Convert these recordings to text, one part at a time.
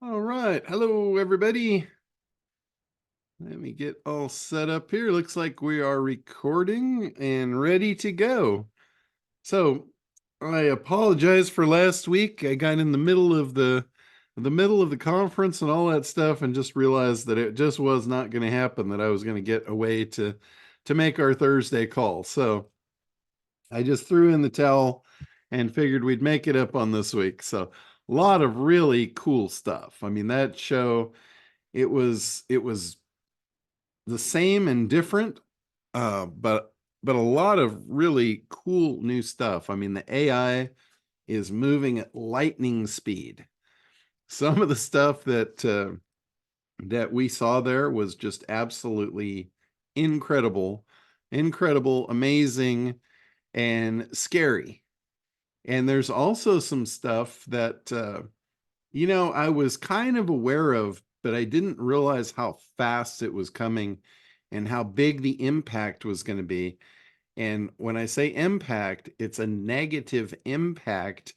All right. Hello, everybody. Let me get all set up here. Looks like we are recording and ready to go. So I apologize for last week. I got in the middle of the conference and all that stuff and just realized that it just was not going to happen, that I was going to get away to make our Thursday call. So I just threw in the towel and figured we'd make it up on this week. So a lot of really cool stuff. I mean, that show, it was the same and different, but a lot of really cool new stuff. I mean, the AI is moving at lightning speed. Some of the stuff that we saw there was just absolutely incredible, incredible, amazing, and scary. And there's also some stuff that I was kind of aware of, but I didn't realize how fast it was coming and how big the impact was going to be. And when I say impact, it's a negative impact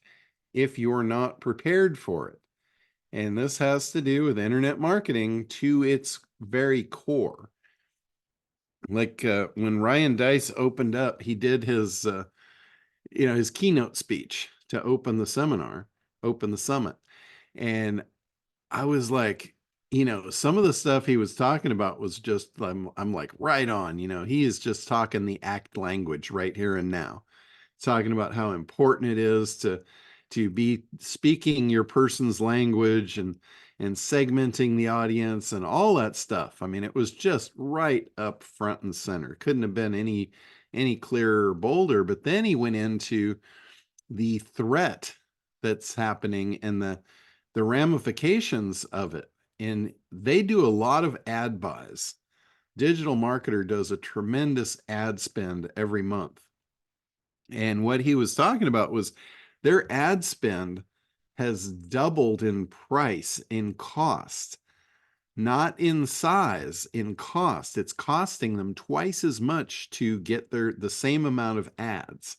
if you're not prepared for it. And this has to do with internet marketing to its very core. Like when Ryan Dice opened up, he did his keynote speech to open the seminar, open the summit. And I was like, some of the stuff he was talking about was just, I'm like, right on. He is just talking the act language right here and now, talking about how important it is to be speaking your person's language and segmenting the audience and all that stuff. I mean, it was just right up front and center. Couldn't have been any clearer or bolder. But then he went into the threat that's happening and the ramifications of it. And they do a lot of ad buys. Digital Marketer does a tremendous ad spend every month. And what he was talking about was their ad spend has doubled in price, in cost, not in size, in cost. It's costing them twice as much to get the same amount of ads.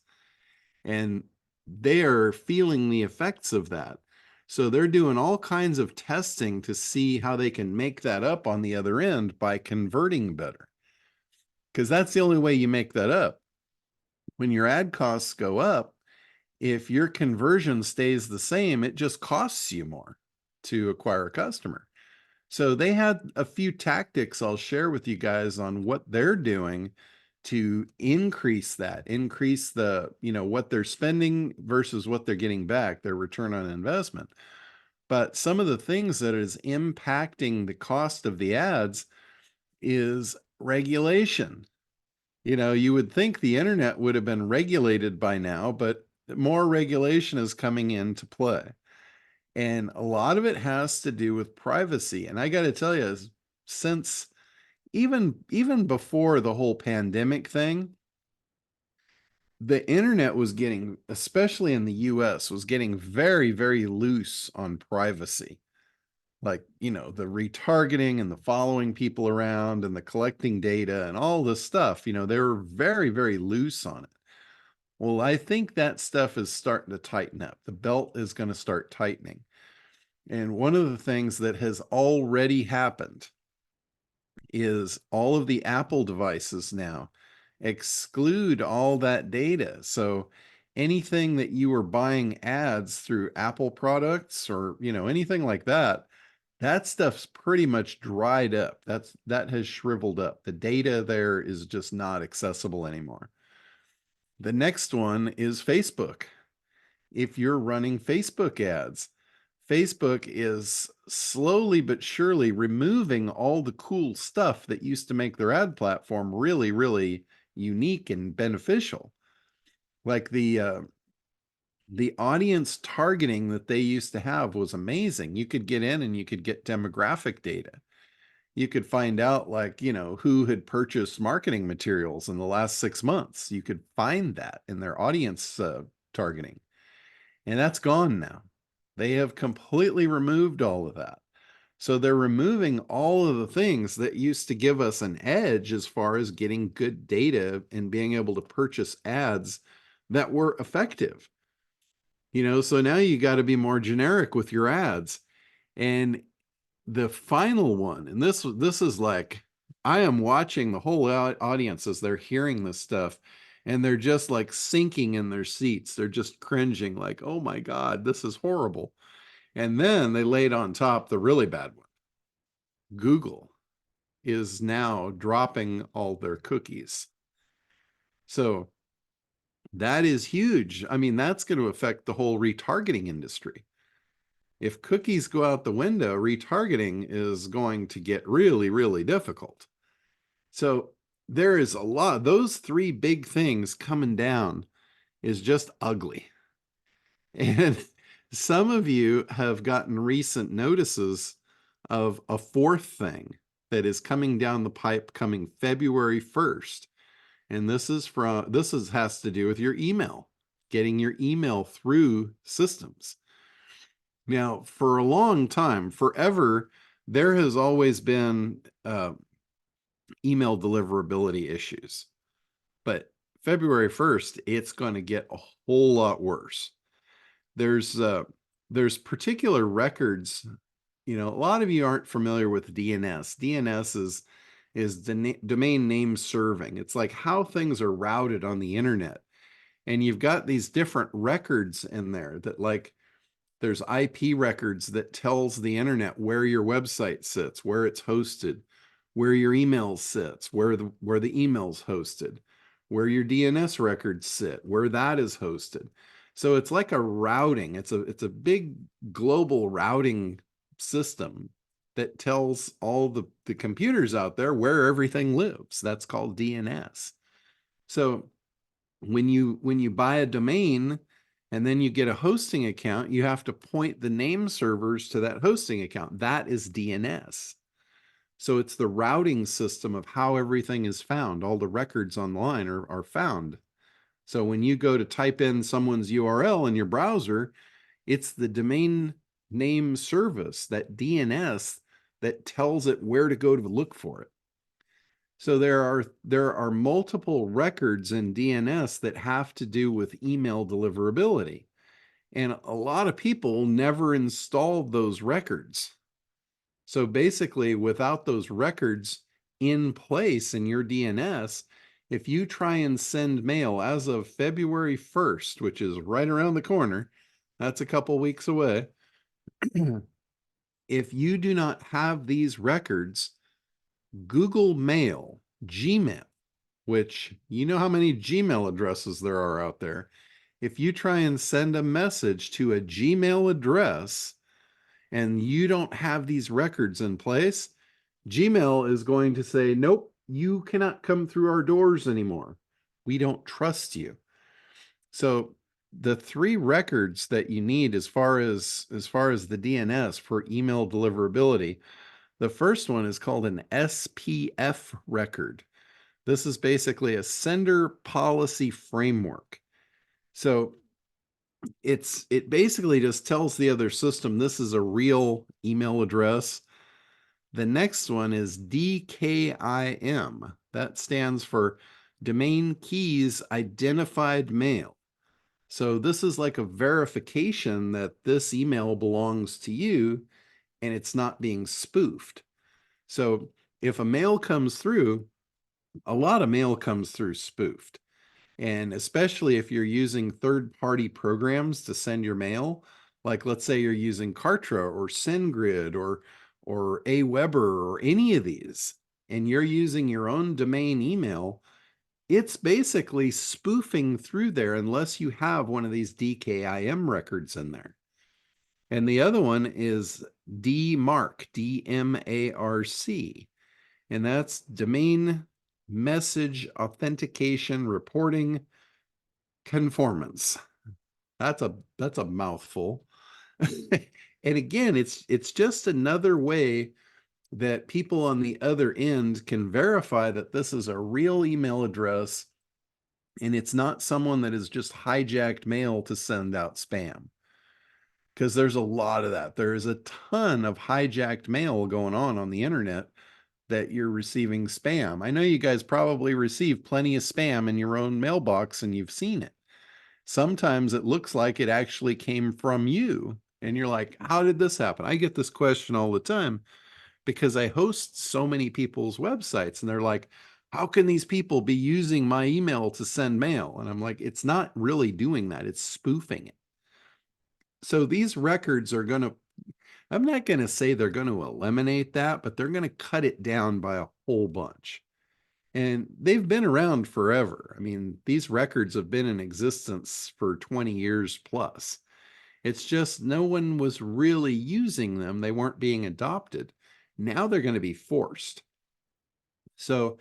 And they are feeling the effects of that. So they're doing all kinds of testing to see how they can make that up on the other end by converting better. Because that's the only way you make that up. When your ad costs go up, if your conversion stays the same, it just costs you more to acquire a customer. So they had a few tactics I'll share with you guys on what they're doing to increase the, what they're spending versus what they're getting back, their return on investment. But some of the things that is impacting the cost of the ads is regulation. You would think the internet would have been regulated by now, but more regulation is coming into play. And a lot of it has to do with privacy. And I got to tell you, since even before the whole pandemic thing, the internet was getting, especially in the US, was getting very, very loose on privacy. Like, the retargeting and the following people around and the collecting data and all this stuff, they were very, very loose on it. Well, I think that stuff is starting to tighten up. The belt is going to start tightening. And one of the things that has already happened is all of the Apple devices now exclude all that data. So anything that you were buying ads through Apple products or, anything like that, that stuff's pretty much dried up. That has shriveled up. The data there is just not accessible anymore. The next one is Facebook. If you're running Facebook ads, Facebook is slowly but surely removing all the cool stuff that used to make their ad platform really, really unique and beneficial. Like the audience targeting that they used to have was amazing. You could get in and you could get demographic data. You could find out, like, who had purchased marketing materials in the last 6 months. You could find that in their audience targeting. And that's gone now. They have completely removed all of that. So they're removing all of the things that used to give us an edge as far as getting good data and being able to purchase ads that were effective. So now you got to be more generic with your ads. And the final one, and this is like, I am watching the whole audience as they're hearing this stuff, and they're just like sinking in their seats. They're just cringing like, oh my God, this is horrible. And then they laid on top the really bad one. Google is now dropping all their cookies. So that is huge. I mean, that's going to affect the whole retargeting industry. If cookies go out the window, retargeting is going to get really, really difficult. So there is a lot. Those three big things coming down is just ugly. And some of you have gotten recent notices of a fourth thing that is coming down the pipe coming February 1st. And this has to do with your email, getting your email through systems. Now, for a long time, forever, there has always been email deliverability issues. But February 1st, it's going to get a whole lot worse. There's particular records. You know, a lot of you aren't familiar with DNS. DNS is domain name serving. It's like how things are routed on the internet. And you've got these different records in there that, like, there's IP records that tells the internet where your website sits, where it's hosted, where your email sits, where the email's hosted, where your DNS records sit, where that is hosted. So it's like a routing. It's a big global routing system that tells all the computers out there where everything lives. That's called DNS. So when you buy a domain and then you get a hosting account, you have to point the name servers to that hosting account. That is DNS. So it's the routing system of how everything is found. All the records online are found. So when you go to type in someone's URL in your browser, it's the domain name service, that DNS, that tells it where to go to look for it. So there are multiple records in DNS that have to do with email deliverability. And a lot of people never installed those records. So basically, without those records in place in your DNS, if you try and send mail as of February 1st, which is right around the corner, that's a couple weeks away, if you do not have these records, Google Mail, Gmail, which you know how many Gmail addresses there are out there. If you try and send a message to a Gmail address and you don't have these records in place, Gmail is going to say, nope, you cannot come through our doors anymore. We don't trust you. So the three records that you need as far as the DNS for email deliverability, the first one is called an SPF record. This is basically a sender policy framework. So it basically just tells the other system this is a real email address. The next one is DKIM. That stands for Domain Keys Identified Mail. So this is like a verification that this email belongs to you and it's not being spoofed. So if a mail comes through, a lot of mail comes through spoofed. And especially if you're using third-party programs to send your mail, like let's say you're using Kartra or SendGrid or Aweber or any of these, and you're using your own domain email, it's basically spoofing through there unless you have one of these DKIM records in there. And the other one is DMARC, DMARC, and that's Domain Message Authentication Reporting Conformance. That's a mouthful. And again, it's just another way that people on the other end can verify that this is a real email address and it's not someone that has just hijacked mail to send out spam. Because there's a lot of that. There is a ton of hijacked mail going on the internet that you're receiving spam. I know you guys probably receive plenty of spam in your own mailbox and you've seen it. Sometimes it looks like it actually came from you And you're like, how did this happen? I get this question all the time because I host so many people's websites, and they're like, how can these people be using my email to send mail? And I'm like, it's not really doing that. It's spoofing it. So these records are going to, I'm not going to say they're going to eliminate that, but they're going to cut it down by a whole bunch. And they've been around forever. I mean, these records have been in existence for 20 years plus. It's just no one was really using them. They weren't being adopted. Now they're going to be forced. So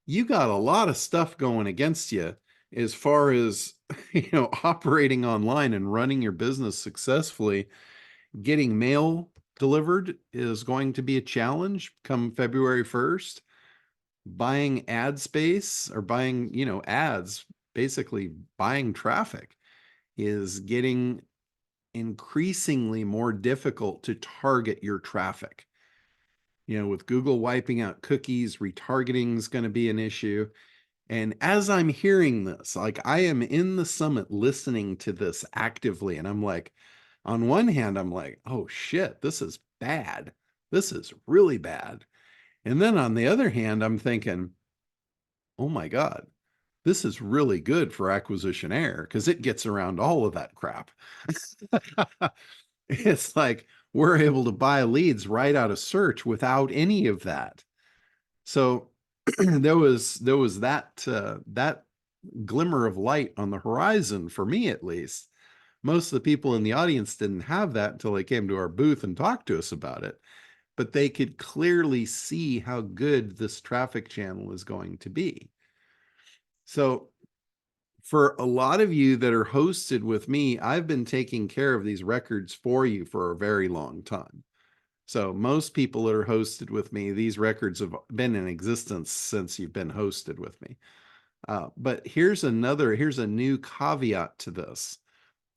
you got a lot of stuff going against you as far as, operating online and running your business successfully. Getting mail delivered is going to be a challenge come February 1st. Buying ad space or buying, ads, basically buying traffic, is getting increasingly more difficult to target your traffic. With Google wiping out cookies, retargeting is going to be an issue. And as I'm hearing this, like I am in the summit listening to this actively, and I'm like, on one hand, I'm like, oh shit, this is bad. This is really bad. And then on the other hand, I'm thinking, oh my God, this is really good for acquisition air because it gets around all of that crap. It's like we're able to buy leads right out of search without any of that. So there was that glimmer of light on the horizon for me, at least. Most of the people in the audience didn't have that until they came to our booth and talked to us about it. But they could clearly see how good this traffic channel is going to be. So for a lot of you that are hosted with me, I've been taking care of these records for you for a very long time. So most people that are hosted with me, these records have been in existence since you've been hosted with me. But here's a new caveat to this.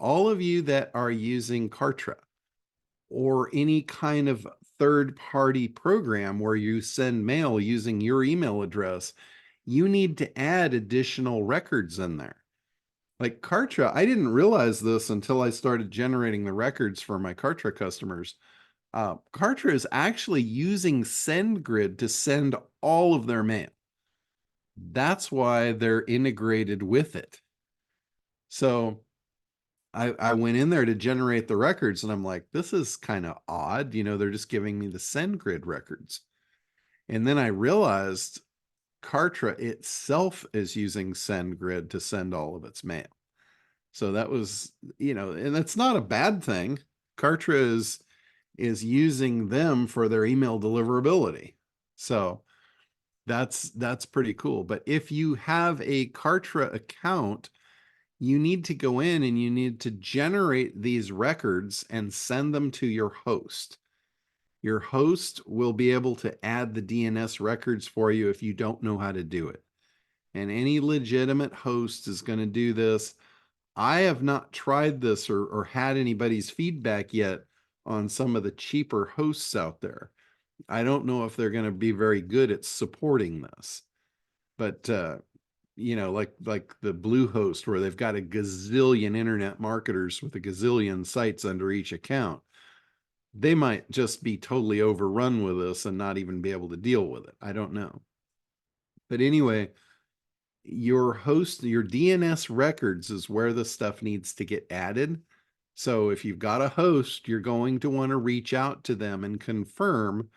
All of you that are using Kartra or any kind of third-party program where you send mail using your email address, you need to add additional records in there. Like Kartra, I didn't realize this until I started generating the records for my Kartra customers. Kartra is actually using SendGrid to send all of their mail. That's why they're integrated with it. So I went in there to generate the records, and I'm like, this is kind of odd. They're just giving me the SendGrid records. And then I realized Kartra itself is using SendGrid to send all of its mail. So that was, and that's not a bad thing. Kartra is using them for their email deliverability. So that's pretty cool. But if you have a Kartra account, you need to go in and you need to generate these records and send them to your host. Your host will be able to add the DNS records for you if you don't know how to do it. And any legitimate host is going to do this. I have not tried this or had anybody's feedback yet on some of the cheaper hosts out there. I don't know if they're going to be very good at supporting this. But, like the Bluehost, where they've got a gazillion internet marketers with a gazillion sites under each account, they might just be totally overrun with this and not even be able to deal with it. I don't know. But anyway, your DNS records is where the stuff needs to get added. So if you've got a host, you're going to want to reach out to them and confirm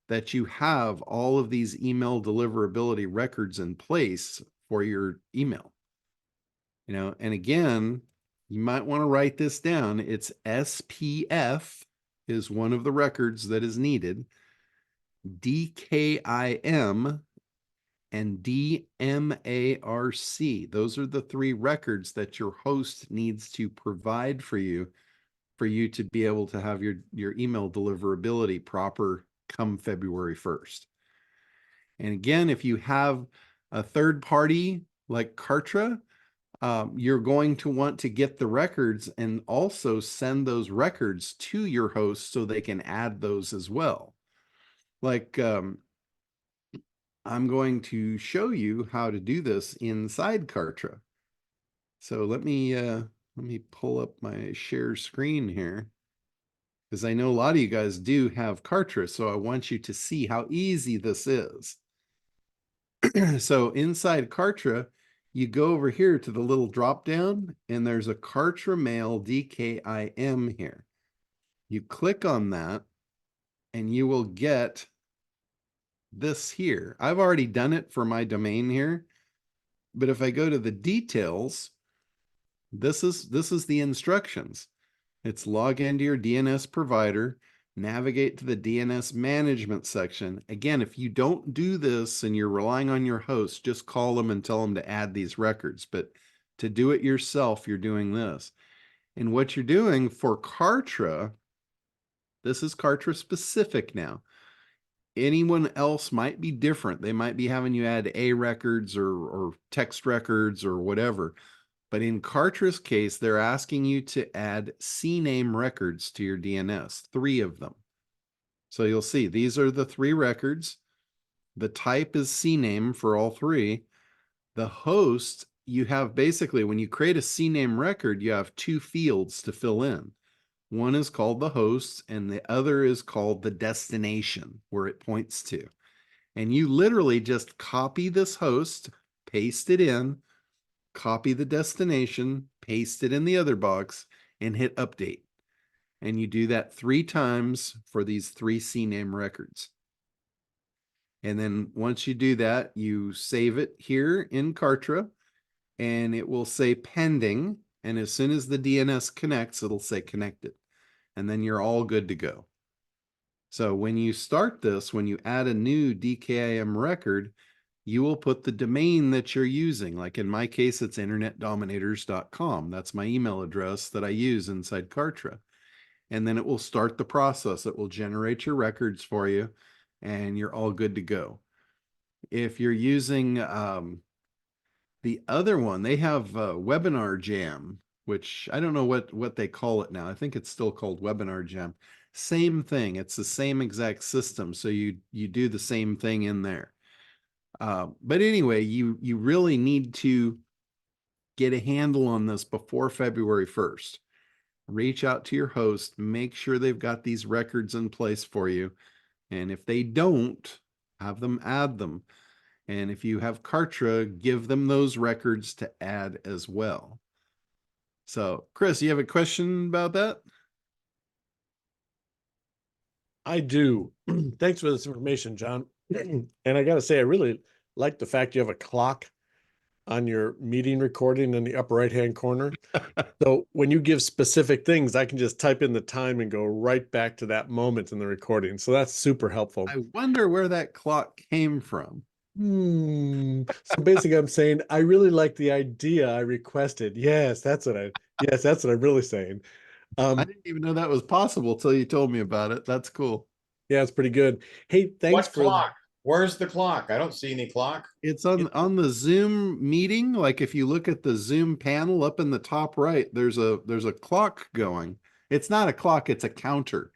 that you have all of these email deliverability records in place for your email. And again, you might want to write this down. It's SPF is one of the records that is needed. DKIM and DMARC. Those are the three records that your host needs to provide for you to be able to have your email deliverability proper come February 1st. And again, if you have a third party like Kartra, you're going to want to get the records and also send those records to your host so they can add those as well. Like, I'm going to show you how to do this inside Kartra. So let me pull up my share screen here. because I know a lot of you guys do have Kartra, so I want you to see how easy this is. So inside Kartra, you go over here to the little drop down, and there's a Kartra Mail DKIM here. You click on that, and you will get this here. I've already done it for my domain here, but if I go to the details, this is the instructions. It's log into your DNS provider, navigate to the DNS management section. Again, if you don't do this and you're relying on your host, just call them and tell them to add these records. But to do it yourself, you're doing this. And what you're doing for Kartra, this is Kartra specific now. Anyone else might be different. They might be having you add A records or text records or whatever. But in Kartra's case, they're asking you to add CNAME records to your DNS, 3 of them. So you'll see these are the 3 records. The type is CNAME for all 3. The host, you have basically, when you create a CNAME record, you have 2 fields to fill in. One is called the host, and the other is called the destination, where it points to. And you literally just copy this host, paste it in, copy the destination, paste it in the other box, and hit update. And you do that 3 times for these 3 CNAME records. And then once you do that, you save it here in Kartra, and it will say pending. And as soon as the DNS connects, it'll say connected. And then you're all good to go. So when you start this, when you add a new DKIM record, you will put the domain that you're using. Like in my case, it's internetdominators.com. That's my email address that I use inside Kartra. And then it will start the process. It will generate your records for you, and you're all good to go. If you're using the other one, they have Webinar Jam, which I don't know what they call it now. I think it's still called Webinar Jam. Same thing. It's the same exact system. So you do the same thing in there. But anyway, you really need to get a handle on this before February 1st. Reach out to your host, make sure they've got these records in place for you. And if they don't, have them add them. And if you have Kartra, give them those records to add as well. So, Chris, you have a question about that? I do. Thanks for this information, John. And I got to say, I really like the fact you have a clock on your meeting recording in the upper right-hand corner. So when you give specific things, I can just type in the time and go right back to that moment in the recording. So that's super helpful. I wonder where that clock came from. So basically I'm saying, I really like the idea I requested. Yes, that's what I'm really saying. I didn't even know that was possible till you told me about it. That's cool. Yeah, it's pretty good. Hey, thanks for clock. Where's the clock? I don't see any clock. It's on the Zoom meeting. Like if you look at the Zoom panel up in the top right, there's a clock going. It's not a clock, it's a counter.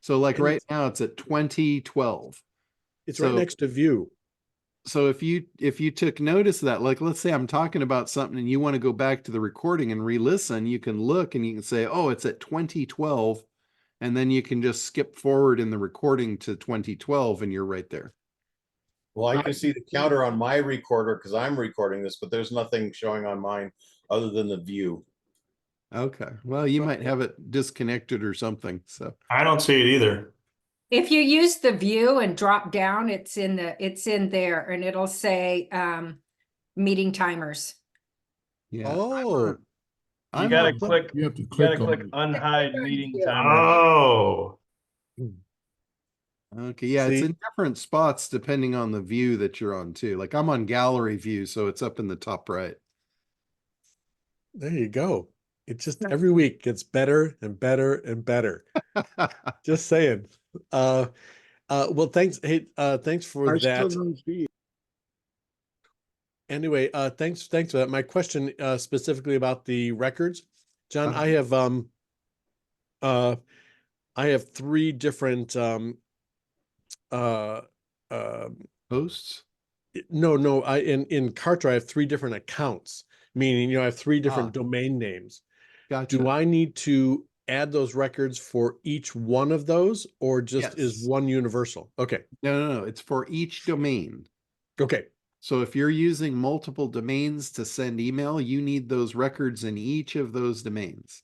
So like right now it's at 2012. It's right next to view. So if you took notice of that, like let's say I'm talking about something and you want to go back to the recording and re-listen, you can look and you can say, oh, it's at 2012, and then you can just skip forward in the recording to 2012 and you're right there. Well, I can see the counter on my recorder because I'm recording this, but there's nothing showing on mine other than the view. Okay. Well, you might have it disconnected or something. So I don't see it either. If you use the view and drop down, it's in there, and it'll say meeting timers. yeah. Oh, You gotta click. You have to You gotta click click on unhide meeting Yeah. timer. Oh, Okay. Yeah, it's See? in different spots depending on the view that you're on too. Like I'm on gallery view, so it's up in the top right. there you go. It just every week gets better and better and better. Just saying. Well, thanks. Hey, thanks for that. Anyway, thanks for that. My question specifically about the records, John, I have 3 different Hosts? no, in Kartra I have 3 different accounts, meaning I have 3 different domain names. Gotcha. Do I need to add those records for each one of those, or just is Yes. one universal? Okay. No, it's for each domain. Okay. So if you're using multiple domains to send email, you need those records in each of those domains.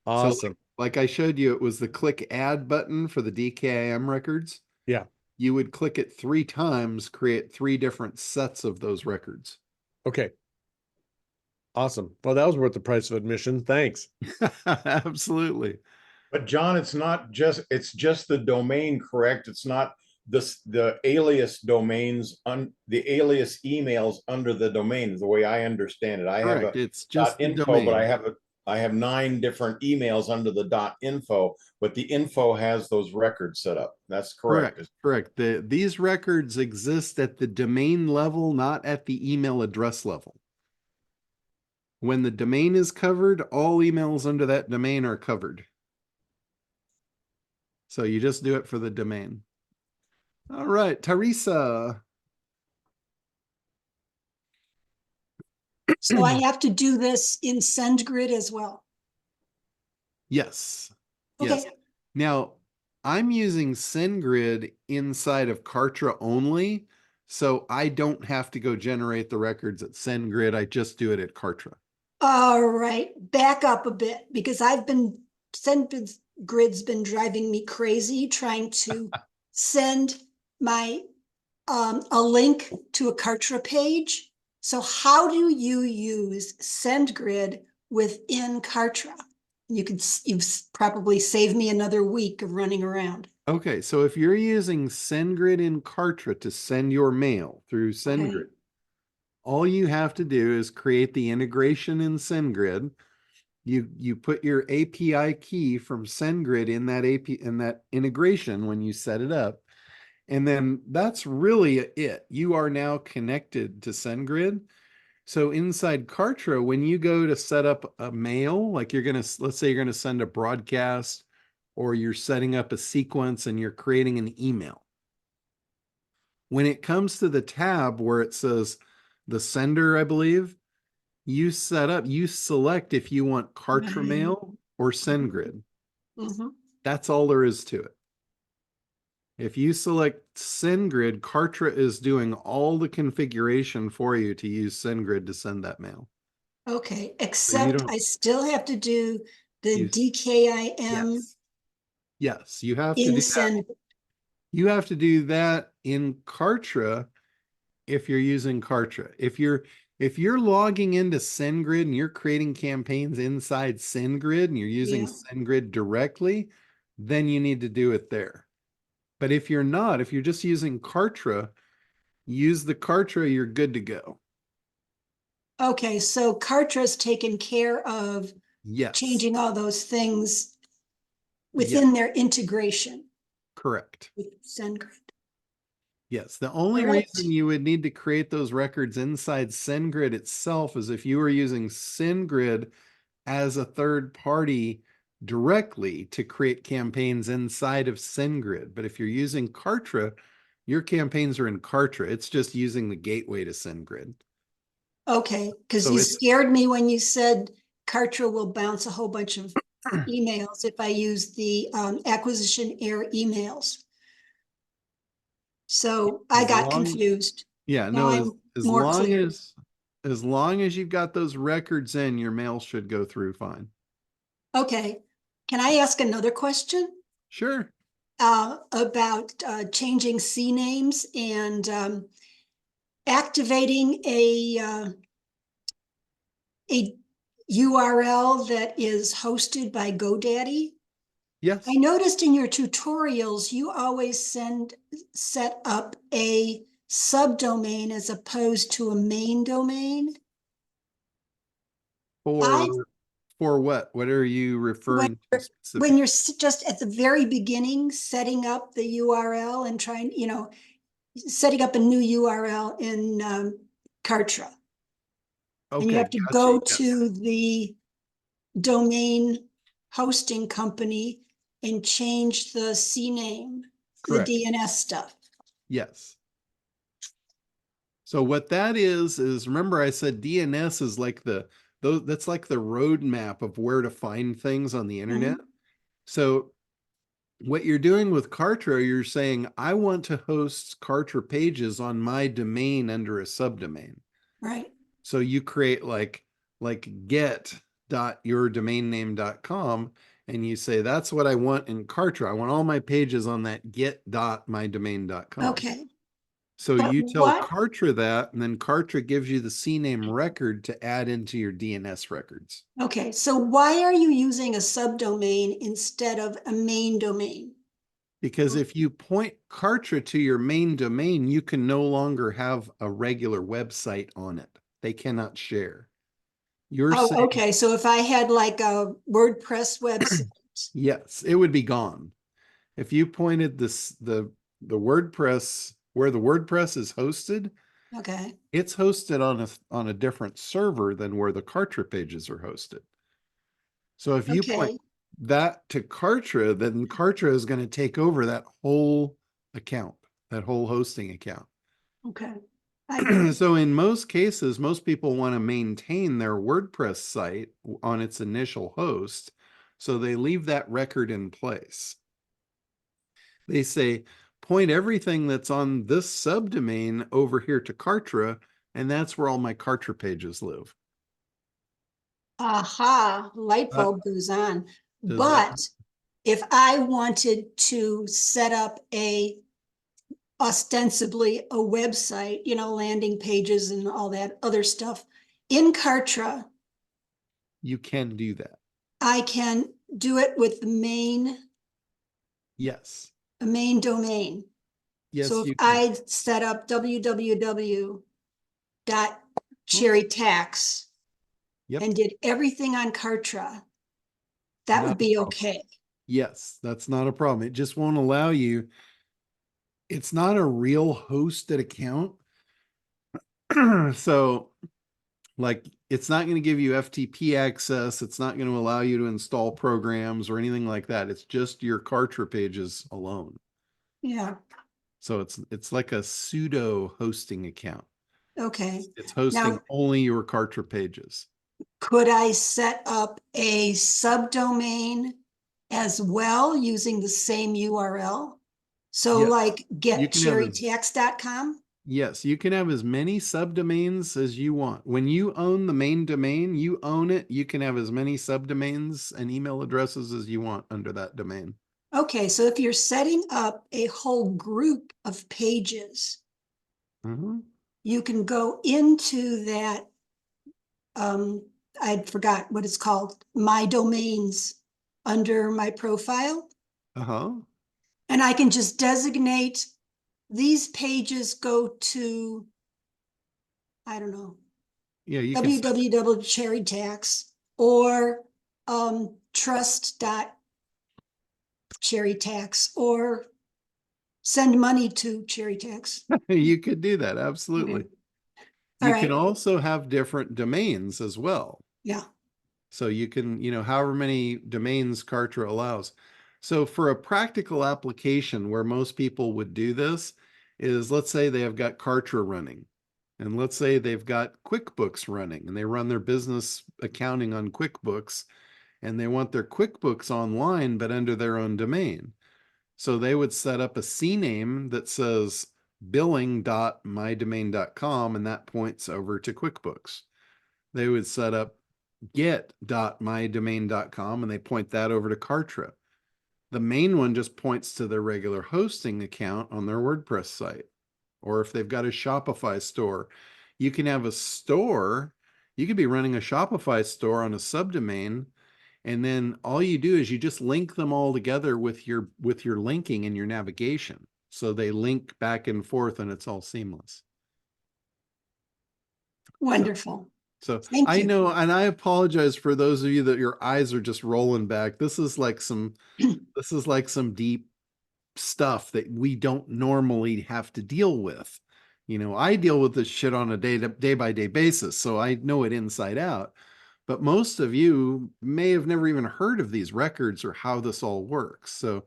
Awesome. So like I showed you, it was the click add button for the DKIM records. Yeah. You would click it 3 times, create 3 different sets of those records. Okay. Awesome. Well, that was worth the price of admission. Thanks. Absolutely. But John, it's just the domain, correct? It's not the alias domains the alias emails under the domain, the way I understand it. I have Correct. a It's just the .info, domain. but I have 9 different emails under the .info, but the info has those records set up. That's correct. Correct. These records exist at the domain level, not at the email address level. When the domain is covered, all emails under that domain are covered. So you just do it for the domain. All right, Teresa. So I have to do this in SendGrid as well. Yes. Okay. Yes. Now, I'm using SendGrid inside of Kartra only, so I don't have to go generate the records at SendGrid. I just do it at Kartra. All right, back up a bit because SendGrid's been driving me crazy trying to send my a link to a Kartra page. So how do you use SendGrid within Kartra? You've probably saved me another week of running around. Okay, so if you're using SendGrid in Kartra to send your mail through SendGrid, all you have to do is create the integration in SendGrid. You put your API key from SendGrid in that integration when you set it up, and then that's really it. You are now connected to SendGrid. So inside Kartra, when you go to set up a mail, like let's say you're gonna send a broadcast, or you're setting up a sequence and you're creating an email. When it comes to the tab where it says the sender, I believe, you select if you want Kartra mail or SendGrid. That's all there is to it. If you select SendGrid, Kartra is doing all the configuration for you to use SendGrid to send that mail. Okay, except I still have to do the You- DKIM Yes, you have to in do that. Send. You have to do that in Kartra if you're using Kartra. If you're logging into SendGrid and you're creating campaigns inside SendGrid and you're using SendGrid directly, then you need to do it there. But if you're not, if you're just using Kartra, use the Kartra, you're good to go. Okay, so Kartra's taken care of Yes. changing all those things within their integration Correct. with SendGrid. Yes, the only reason you would need to create those records inside SendGrid itself is if you were using SendGrid as a third party directly to create campaigns inside of SendGrid. But if you're using Kartra, your campaigns are in Kartra. It's just using the gateway to SendGrid. Okay, because So you it's- scared me when you said Kartra will bounce a whole bunch of emails if I use the acquisition error emails. So I got confused. Yeah, Now no, I'm as more long clear. as long as you've got those records in, your mail should go through fine. Okay, can I ask another question? Sure. About changing CNAMEs and activating a URL that is hosted by GoDaddy? Yes. I noticed in your tutorials, you always set up a subdomain as opposed to a main domain. For what? What are you referring to specifically? When you're just at the very beginning, setting up the URL and trying, setting up a new URL in Kartra. Okay, And you have to go to the domain hosting company and change the CNAME, the DNS stuff. Yes. So what that is remember I said DNS is like the that's like the roadmap of where to find things on the internet. So what you're doing with Kartra, you're saying, I want to host Kartra pages on my domain under a subdomain. Right. So you create like get.yourdomainname.com, and you say, that's what I want in Kartra. I want all my pages on that get.mydomain.com. Okay. So But you tell what- Kartra that, and then Kartra gives you the CNAME record to add into your DNS records. Okay. So why are you using a subdomain instead of a main domain? Because if you point Kartra to your main domain, you can no longer have a regular website on it. They cannot share. You're saying, Okay. So if I had like a WordPress website, yes, it would be gone. If you pointed the WordPress, where the WordPress is hosted, okay. it's hosted on a different server than where the Kartra pages are hosted. So if you point that to Kartra, then Kartra is going to take over that whole account, that whole hosting account. Okay. So in most cases, most people want to maintain their WordPress site on its initial host. So they leave that record in place. They say, point everything that's on this subdomain over here to Kartra, and that's where all my Kartra pages live. Aha, light bulb goes on. Does But if I wanted to set up ostensibly a website, you know, landing pages and all that other stuff in Kartra, you can do that. I can do it with the main Yes. a main domain. Yes, So if you can. I set up www.cherrytax Yep. and did everything on Kartra, that Not would be a problem. okay. Yes, that's not a problem. It just won't allow you. It's not a real hosted account. So like, it's not going to give you FTP access. It's not going to allow you to install programs or anything like that. It's just your Kartra pages alone. Yeah. So it's like a pseudo hosting account. Okay. It's hosting Now, only your Kartra pages. could I set up a subdomain as well using the same URL? So Yes. like You can have getcherrytax.com? Yes, you can have as many subdomains as you want. When you own the main domain, you own it. You can have as many subdomains and email addresses as you want under that domain. Okay, so if you're setting up a whole group of pages, you can go into that, I forgot what it's called, my domains under my profile. And I can just designate these pages go to, I don't know, Yeah, you can. www.cherrytax or trust.cherrytax or send money to cherrytax. You could do that. Absolutely. Okay. All You can right. also have different domains as well. Yeah. So you can, however many domains Kartra allows. So for a practical application where most people would do this is, let's say they have got Kartra running, and let's say they've got QuickBooks running, and they run their business accounting on QuickBooks, and they want their QuickBooks online, but under their own domain. So they would set up a CNAME that says billing.mydomain.com, and that points over to QuickBooks. They would set up get.mydomain.com, and they point that over to Kartra. The main one just points to their regular hosting account on their WordPress site. Or if they've got a Shopify store, you can have a store. You could be running a Shopify store on a subdomain, and then all you do is you just link them all together with your linking in your navigation. So they link back and forth and it's all seamless. Wonderful. So Thank I you. know, and I apologize for those of you that your eyes are just rolling back. This is like some deep stuff that we don't normally have to deal with. I deal with this shit on a day by day basis, so I know it inside out. But most of you may have never even heard of these records or how this all works. So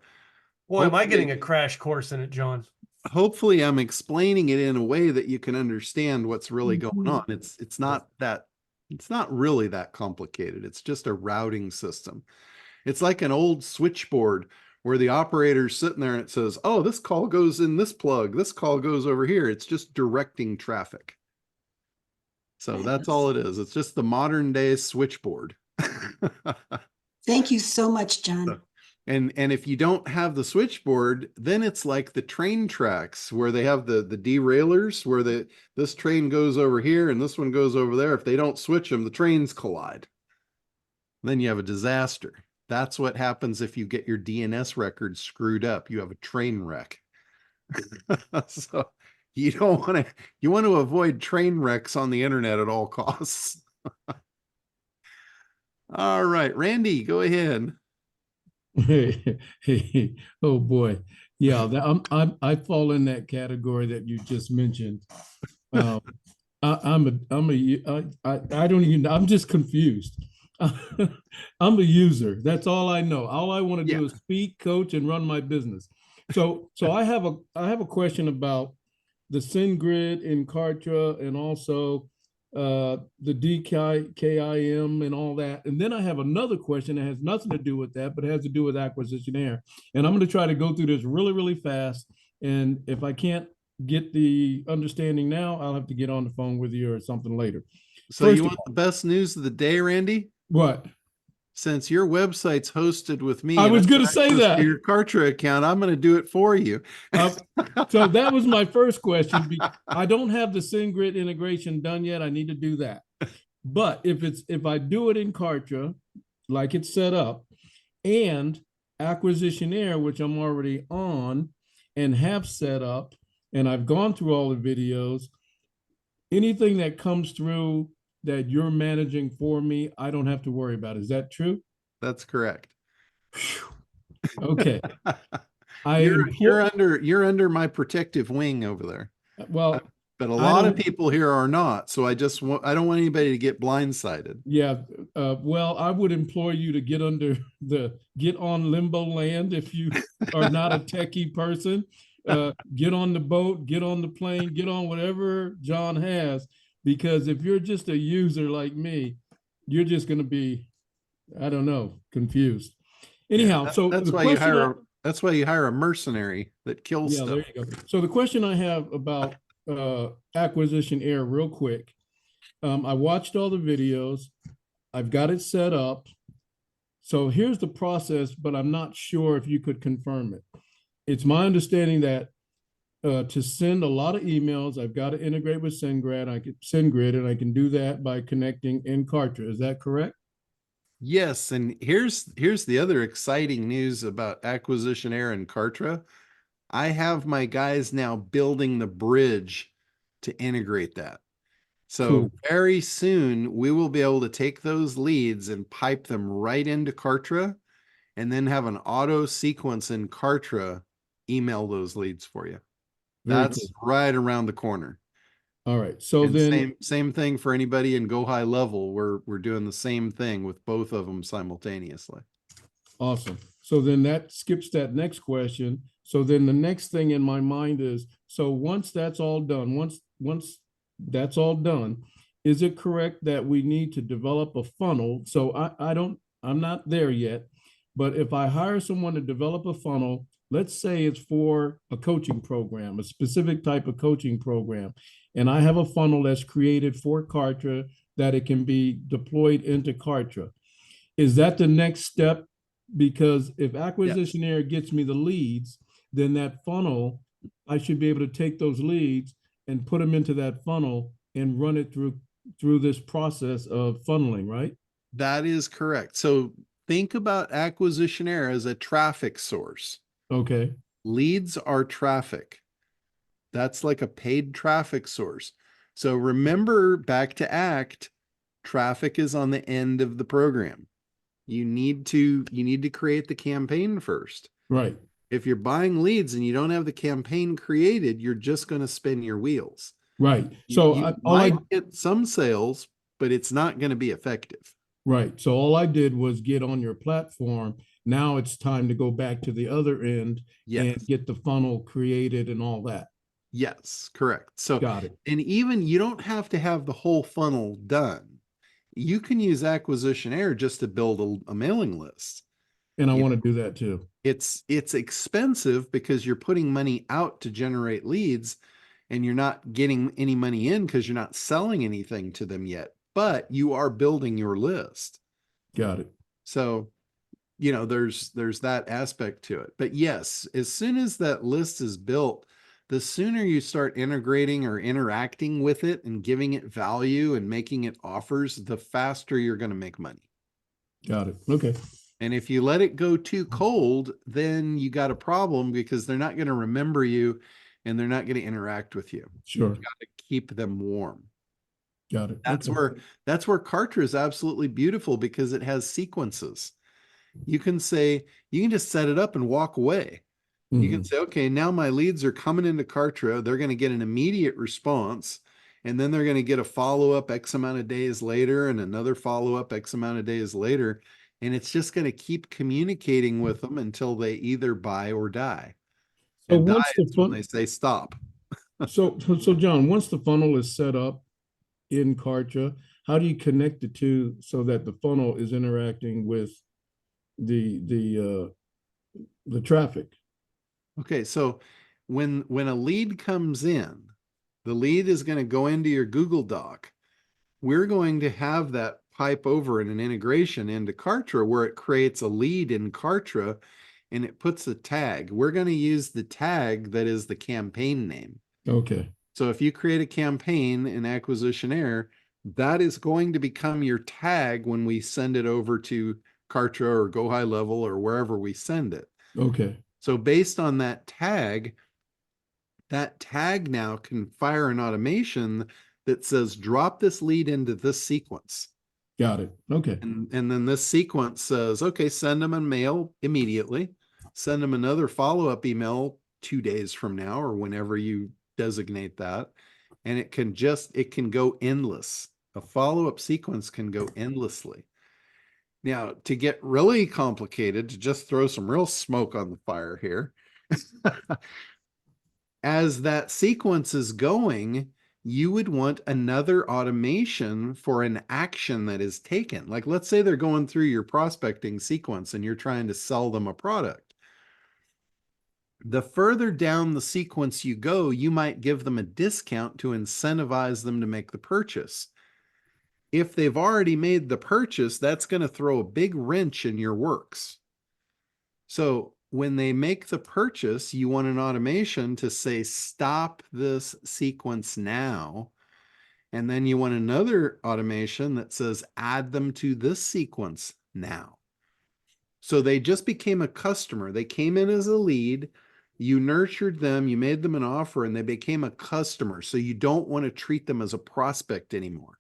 Boy, am I getting a crash course in it, John. hopefully I'm explaining it in a way that you can understand what's really going Mhm. on. It's not that It's not really that complicated. It's just a routing system. It's like an old switchboard where the operator's sitting there and it says, oh, this call goes in this plug. This call goes over here. It's just directing traffic. So that's all it is. It's just the modern day switchboard. Thank you so much, John. And if you don't have the switchboard, then it's like the train tracks where they have the derailers where this train goes over here and this one goes over there. If they don't switch them, the trains collide. Then you have a disaster. That's what happens if you get your DNS records screwed up. You have a train wreck. So you want to avoid train wrecks on the internet at all costs. All right, Randy, go ahead. Oh boy, yeah, I fall in that category that you just mentioned. I don't even. I'm just confused. I'm a user. That's all I know. All I want to do is speak, coach, and run my business. So I have a question about the SendGrid in Kartra and also the DKIM and all that. And then I have another question that has nothing to do with that, but it has to do with acquisitionaire. And I'm going to try to go through this really, really fast. And if I can't get the understanding now, I'll have to get on the phone with you or something later. So you want the best news of the day, Randy? What? Since your website's hosted with me, I was going to say that. Your Kartra account, I'm going to do it for you. So that was my first question. I don't have the SendGrid integration done yet. I need to do that. But if I do it in Kartra, like it's set up, and acquisitionaire, which I'm already on and have set up, and I've gone through all the videos, anything that comes through that you're managing for me, I don't have to worry about. Is that true? That's correct. Okay. You're under my protective wing over there. Well, but a lot of people here are not. So I don't want anybody to get blindsided. Yeah. Well, I would implore you to get on limbo land if you are not a techie person. Get on the boat, get on the plane, get on whatever John has. Because if you're just a user like me, you're just going to be, I don't know, confused. Anyhow, that's why you hire a mercenary that kills stuff. There you go. So the question I have about acquisitionaire, real quick. I watched all the videos. I've got it set up. So here's the process, but I'm not sure if you could confirm it. It's my understanding that to send a lot of emails, I've got to integrate with SendGrid, and I can do that by connecting in Kartra. Is that correct? Yes, and here's the other exciting news about acquisitionaire and Kartra. I have my guys now building the bridge to integrate that. So very soon we will be able to take those leads and pipe them right into Kartra, and then have an auto sequence in Kartra email those leads for you. That's right around the corner. All right. So and then same thing for anybody in Go High Level. We're doing the same thing with both of them simultaneously. Awesome. So then that skips that next question. So then the next thing in my mind is, so once that's all done, once that's all done, is it correct that we need to develop a funnel? So I'm not there yet, but if I hire someone to develop a funnel, let's say it's for a coaching program, a specific type of coaching program, and I have a funnel that's created for Kartra that it can be deployed into Kartra. Is that the next step? Because if acquisitionaire gets me the leads, then that funnel, I should be able to take those leads and put them into that funnel and run it through this process of funneling, right? That is correct. So think about acquisitionaire as a traffic source. Okay. Leads are traffic. That's like a paid traffic source. So remember, back to ACT, traffic is on the end of the program. You need to create the campaign first. Right. If you're buying leads and you don't have the campaign created, you're just going to spin your wheels. Right. So you might get some sales, but it's not going to be effective. Right. So all I did was get on your platform. Now it's time to go back to the other end and get the funnel created and all that. Yes, correct. So got it. And even you don't have to have the whole funnel done. you can use Acquisition just to build a mailing list. And I Yeah. want to do that too. It's expensive because you're putting money out to generate leads and you're not getting any money in because you're not selling anything to them yet, but you are building your list. Got it. So, you know, there's that aspect to it. But yes, as soon as that list is built, the sooner you start integrating or interacting with it and giving it value and making it offers, the faster you're going to make money. Got it. Okay. And if you let it go too cold, then you got a problem because they're not going to remember you and they're not going to interact with you. Sure. You got to keep them warm. Got it. That's Okay. where Kartra is absolutely beautiful because it has sequences. You can just set it up and walk away. You can Mhm. say, okay, now my leads are coming into Kartra. They're going to get an immediate response. And then they're going to get a follow-up X amount of days later and another follow-up X amount of days later. And it's just going to keep communicating with them until they either buy or die. So And die once the is when fun- they say stop. so John, once the funnel is set up in Kartra, how do you connect the two so that the funnel is interacting with the traffic? Okay, so when a lead comes in, the lead is going to go into your Google Doc. We're going to have that pipe over in an integration into Kartra where it creates a lead in Kartra and it puts a tag. We're going to use the tag that is the campaign name. Okay. So if you create a campaign in Acquisition, that is going to become your tag when we send it over to Kartra or Go High Level or wherever we send it. Okay. So based on that tag now can fire an automation that says, drop this lead into this sequence. Got it. Okay. And then this sequence says, okay, send them a mail immediately, send them another follow-up email 2 days from now, or whenever you designate that. And it can go endless. A follow-up sequence can go endlessly. Now, to get really complicated, to just throw some real smoke on the fire here, as that sequence is going, you would want another automation for an action that is taken. Like, let's say they're going through your prospecting sequence and you're trying to sell them a product. The further down the sequence you go, you might give them a discount to incentivize them to make the purchase. If they've already made the purchase, that's going to throw a big wrench in your works. So when they make the purchase, you want an automation to say, stop this sequence now. And then you want another automation that says, add them to this sequence now. So they just became a customer. They came in as a lead. You nurtured them, you made them an offer, and they became a customer. So you don't want to treat them as a prospect anymore.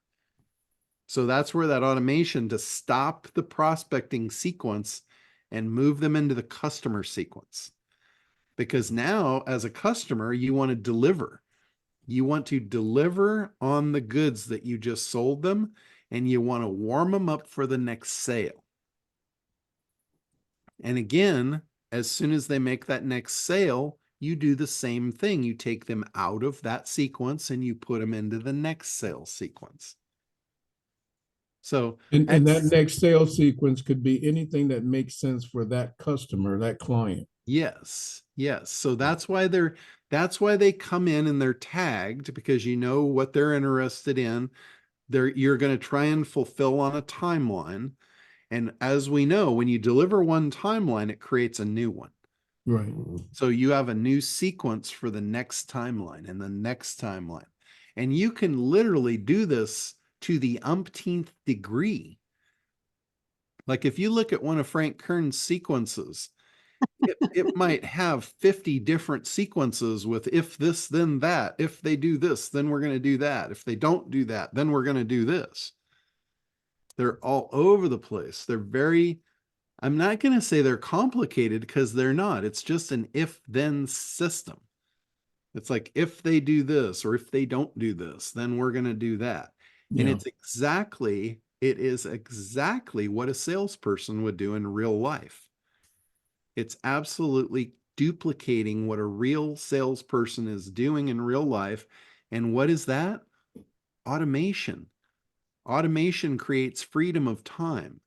So that's where that automation to stop the prospecting sequence and move them into the customer sequence. Because now, as a customer, you want to deliver. You want to deliver on the goods that you just sold them, and you want to warm them up for the next sale. And again, as soon as they make that next sale, you do the same thing. You take them out of that sequence and you put them into the next sales sequence. So, and that next sales sequence could be anything that makes sense for that customer, that client. Yes. So that's why they come in and they're tagged, because you know what they're interested in. You're going to try and fulfill on a timeline. And as we know, when you deliver one timeline, it creates a new one. Right. So you have a new sequence for the next timeline and the next timeline. And you can literally do this to the umpteenth degree. Like if you look at one of Frank Kern's sequences, it might have 50 different sequences with if this, then that. If they do this, then we're going to do that. If they don't do that, then we're going to do this. They're all over the place. I'm not going to say they're complicated, because they're not. It's just an if-then system. It's like, if they do this, or if they don't do this, then we're going to do that. Yeah. And it is exactly what a salesperson would do in real life. It's absolutely duplicating what a real salesperson is doing in real life. And what is that? Automation. Automation creates freedom of time.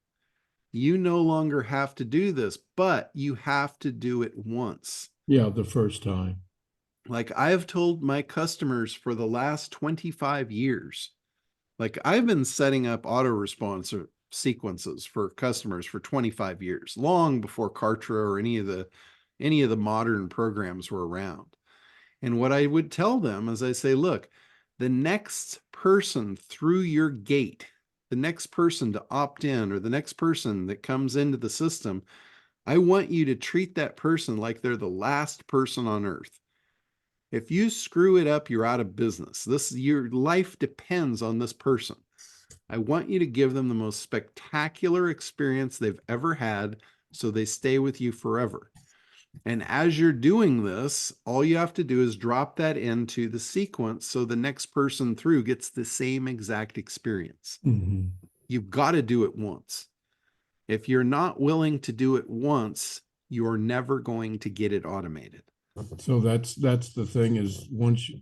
You no longer have to do this, but you have to do it once. Yeah, the first time. Like I have told my customers for the last 25 years, like I've been setting up autoresponder sequences for customers for 25 years, long before Kartra or any of the modern programs were around. And what I would tell them is I say, look, the next person through your gate, the next person to opt in, or the next person that comes into the system, I want you to treat that person like they're the last person on earth. If you screw it up, you're out of business. Your life depends on this person. I want you to give them the most spectacular experience they've ever had so they stay with you forever. And as you're doing this, all you have to do is drop that into the sequence so the next person through gets the same exact experience. Mhm. You've got to do it once. If you're not willing to do it once, you're never going to get it automated. So that's the thing is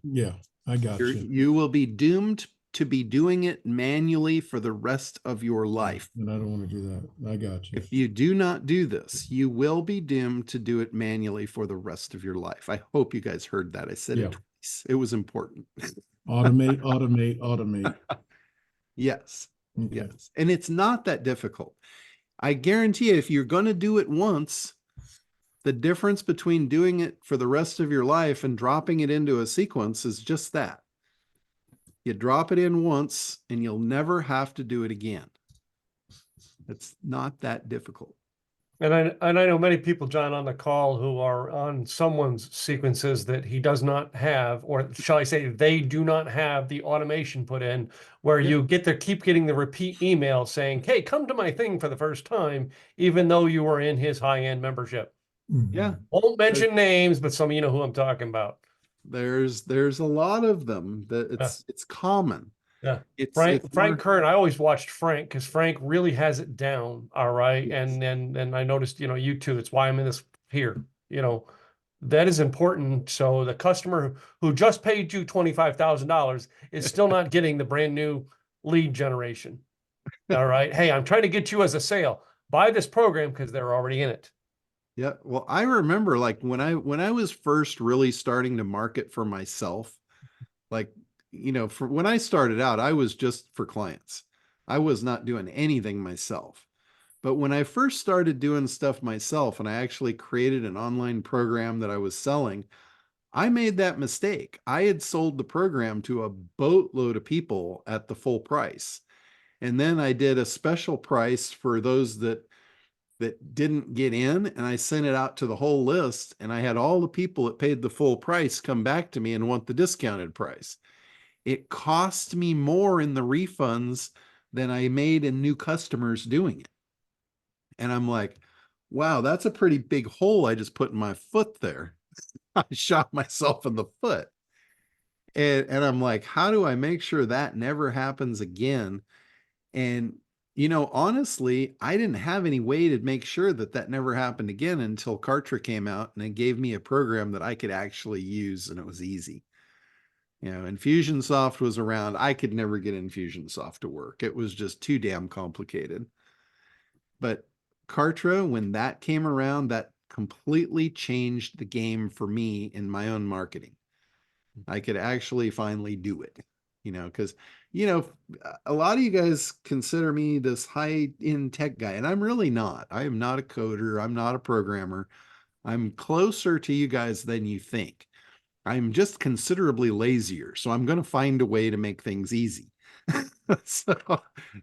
yeah, I got you. You will be doomed to be doing it manually for the rest of your life. And I don't want to do that. I got you. If you do not do this, you will be doomed to do it manually for the rest of your life. I hope you guys heard that. I said it twice. It was important. Automate, automate, automate. Yes. Okay. Yes. And it's not that difficult. I guarantee you, if you're going to do it once, the difference between doing it for the rest of your life and dropping it into a sequence is just that. You drop it in once and you'll never have to do it again. It's not that difficult. And I know many people, John, on the call who are on someone's sequences that he does not have, or shall I say, they do not have the automation put in, where you keep getting the repeat email saying, hey, come to my thing for the first time, even though you were in his high-end membership. Mhm. Yeah. Won't mention names, but some of you know who I'm talking about. There's a lot of them that it's common. Yeah. It's Frank Kern, I always watched Frank because Frank really has it down. All right. Yes. And I noticed, you too. It's why I'm in this here. That is important. So the customer who just paid you $25,000 is still not getting the brand new lead generation. All right. Hey, I'm trying to get you as a sale. Buy this program because they're already in it. Yeah. Well, I remember like when I was first really starting to market for myself, like, for when I started out, I was just for clients. I was not doing anything myself. But when I first started doing stuff myself and I actually created an online program that I was selling, I made that mistake. I had sold the program to a boatload of people at the full price. And then I did a special price for those that didn't get in, and I sent it out to the whole list, and I had all the people that paid the full price come back to me and want the discounted price. It cost me more in the refunds than I made in new customers doing it. And I'm like, wow, that's a pretty big hole I just put in my foot there. I shot myself in the foot. And I'm like, how do I make sure that never happens again? And honestly, I didn't have any way to make sure that never happened again until Kartra came out and it gave me a program that I could actually use, and it was easy. Infusionsoft was around. I could never get Infusionsoft to work. It was just too damn complicated. But Kartra, when that came around, that completely changed the game for me in my own marketing. I could actually finally do it. Because, a lot of you guys consider me this high-end tech guy, and I'm really not. I am not a coder. I'm not a programmer. I'm closer to you guys than you think. I'm just considerably lazier, so I'm going to find a way to make things easy. So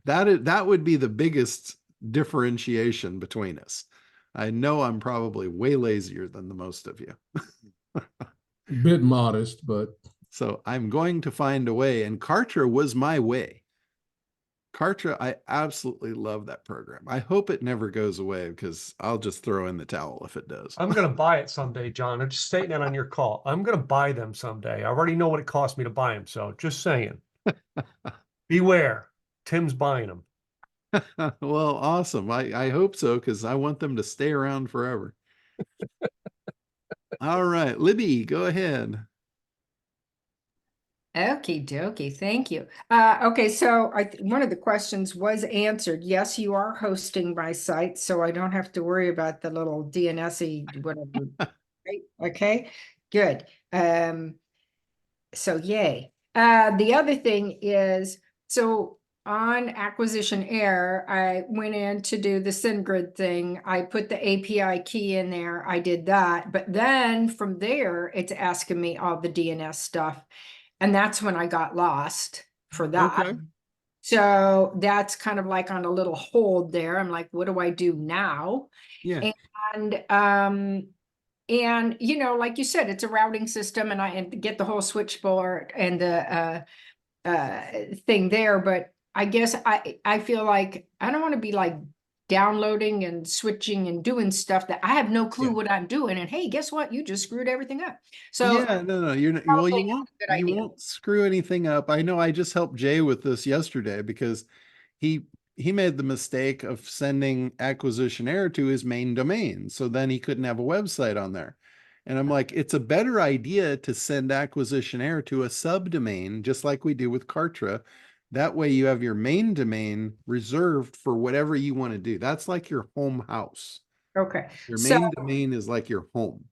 that would be the biggest differentiation between us. I know I'm probably way lazier than the most of you. Bit modest, but so I'm going to find a way, and Kartra was my way. Kartra, I absolutely love that program. I hope it never goes away because I'll just throw in the towel if it does. I'm going to buy it someday, John. I'm just stating that on your call. I'm going to buy them someday. I already know what it cost me to buy them. So just saying, beware. Tim's buying them. Well, awesome. I hope so, because I want them to stay around forever. All right, Libby, go ahead. Okie dokie, thank you. Okay, so one of the questions was answered. Yes, you are hosting my site, so I don't have to worry about the little DNS-y whatever. Right? Okay, good. So yay. The other thing is, so on acquisition error, I went in to do the SendGrid thing. I put the API key in there. I did that, but then from there, it's asking me all the DNS stuff. And that's when I got lost for that. Okay. So that's kind of like on a little hold there. I'm like, what do I do now? Yeah. And you know, like you said, it's a routing system, and I get the whole switchboard and the thing there. But I guess I feel like I don't want to be like downloading and switching and doing stuff that I have no clue Yeah. what I'm doing. And hey, guess what? You just screwed everything up. So Yeah, no, you're not. Well, probably you not won't. a good You idea. won't screw anything up. I know. I just helped Jay with this yesterday because he made the mistake of sending acquisition error to his main domain, so then he couldn't have a website on there. And I'm like, it's a better idea to send acquisition error to a subdomain, just like we do with Kartra. That way, you have your main domain reserved for whatever you want to do. That's like your home house. Okay. Your So main domain is like your home.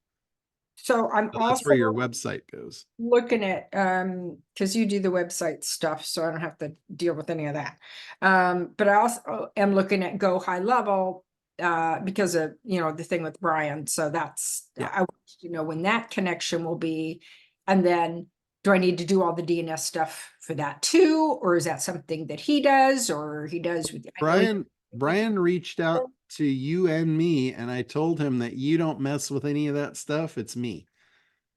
so I'm So that's also where your website goes. looking at because you do the website stuff, so I don't have to deal with any of that. But I also am looking at Go High Level because of the thing with Brian. So that's Yeah. I want to know when that connection will be, and then do I need to do all the DNS stuff for that too, or is that something that he does, or he does with Brian reached out to you and me, and I told him that you don't mess with any of that stuff. It's me.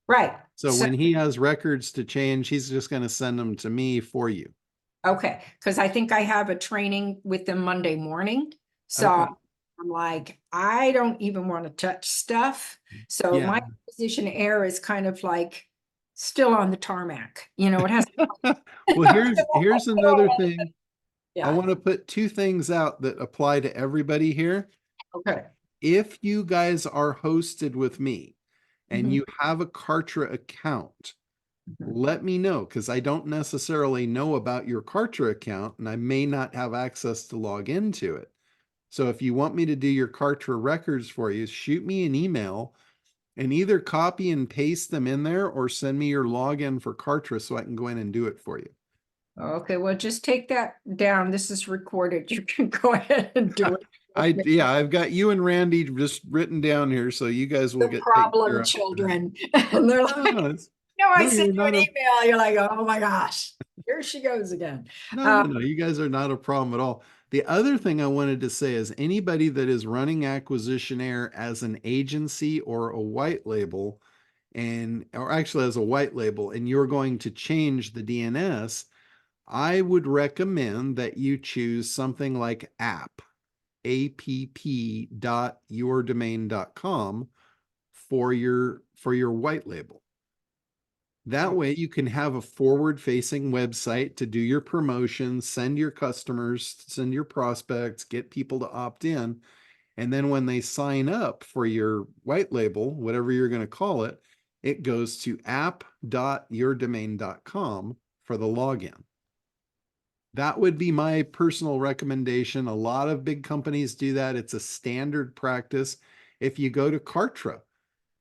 right? So when he has records to change, he's just going to send them to me for you. Okay, because I think I have a training with them Monday morning. So Okay. I'm like, I don't even want to touch stuff. So Yeah. my position error is kind of like still on the tarmac. It has. Well, here's another thing. I Yeah. want to put two things out that apply to everybody here. Okay. If you guys are hosted with me and Mhm. you have a Kartra account, Mhm. let me know, because I don't necessarily know about your Kartra account and I may not have access to log into it. So if you want me to do your Kartra records for you, shoot me an email and either copy and paste them in there or send me your login for Kartra so I can go in and do it for you. Okay, well, just take that down. This is recorded. You can go ahead and do it. I've got you and Randy just written down here, so you guys will The get taken care problem of. children. And they're like, No, it's- I no, sent you're you not an a- email. You're like, oh my gosh, here she goes again. No, you guys are not a problem at all. The other thing I wanted to say is anybody that is running acquisition error as an agency or a white label, or actually as a white label, and you're going to change the DNS, I would recommend that you choose something like app.yourdomain.com for your white label. That way you can have a forward-facing website to do your promotions, send your customers, send your prospects, get people to opt in. And then when they sign up for your white label, whatever you're going to call it, it goes to app.yourdomain.com for the login. That would be my personal recommendation. A lot of big companies do that. It's a standard practice. If you go to Kartra,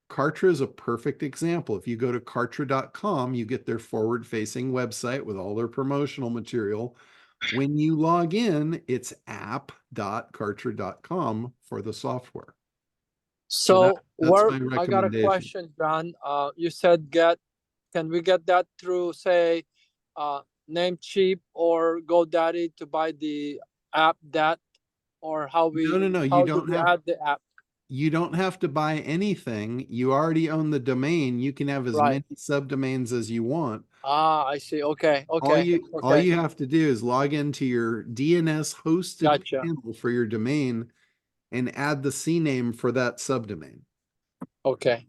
Kartra is a perfect example. If you go to Kartra.com, you get their forward-facing website with all their promotional material. When you log in, it's app.kartra.com for the software. So that's where my I got a recommendation. question, John. You said can we get that through, say, Namecheap or GoDaddy to buy the app or how we No, how do we add the app? You don't have to buy anything. You already own the domain. You can have as Right. many subdomains as you want. I see. Okay. All you have to do is log into your DNS hosted Gotcha. panel for your domain and add the CNAME for that subdomain. Okay.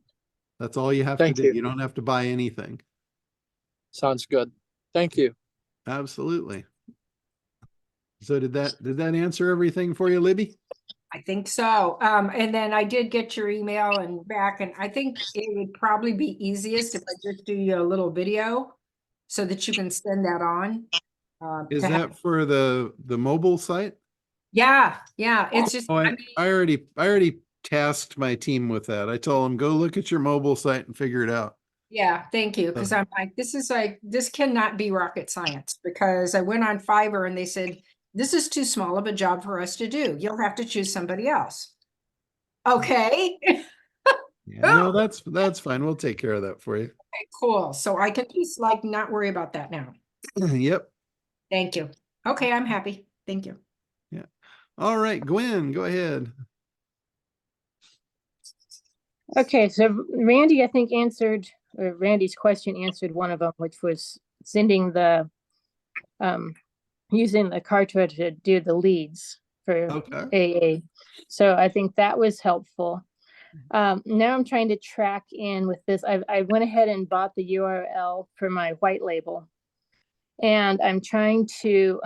That's all you have Thank to do. you. You don't have to buy anything. Sounds good. Thank you. Absolutely. So did that answer everything for you, Libby? I think so. And then I did get your email and back, and I think it would probably be easiest if I just do you a little video so that you can send that on. Is to have- that for the mobile site? Yeah, yeah, it's just, Oh, I I mean, already tasked my team with that. I told them, go look at your mobile site and figure it out. yeah, thank you, because I'm like, this cannot be rocket science, because I went on Fiverr and they said, this is too small of a job for us to do. You'll have to choose somebody else. Okay. Yeah, no, that's fine. We'll take care of that for you. Okay, cool. So I can just like not worry about that now. Yep. Thank you. Okay, I'm happy. Thank you. Yeah. All right, Gwen, go ahead. Okay, so Randy, I think or Randy's question answered one of them, which was sending the, using the Kartra to do the leads for Okay. AA. So I think that was helpful. Now I'm trying to track in with this. I went ahead and bought the URL for my white label, and I'm trying to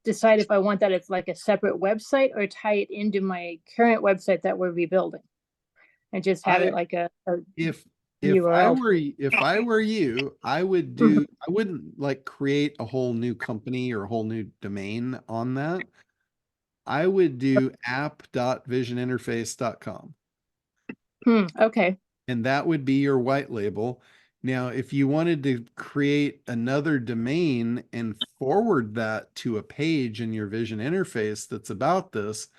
decide if I want that as like a separate website or tie it into my current website that we're rebuilding, and just have it like a If URL. I were you, I would do, I wouldn't like create a whole new company or a whole new domain on that. I would do app.visioninterface.com. Okay. And that would be your white label. Now, if you wanted to create another domain and forward that to a page in your vision interface that's about this,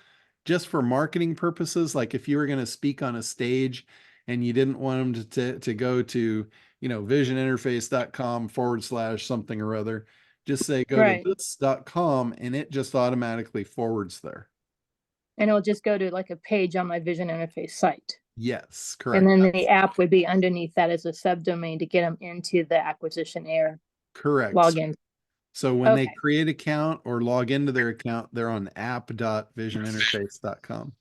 just for marketing purposes, like if you were going to speak on a stage and you didn't want them to go to, visioninterface.com/ something or other, just say go to this.com and it just automatically forwards there. And it'll just go to like a page on my vision interface site. Yes, correct. And then the app would be underneath that as a subdomain to get them into the acquisition error. Correct. Login. So when they create account or log into their account, they're on app.visioninterface.com.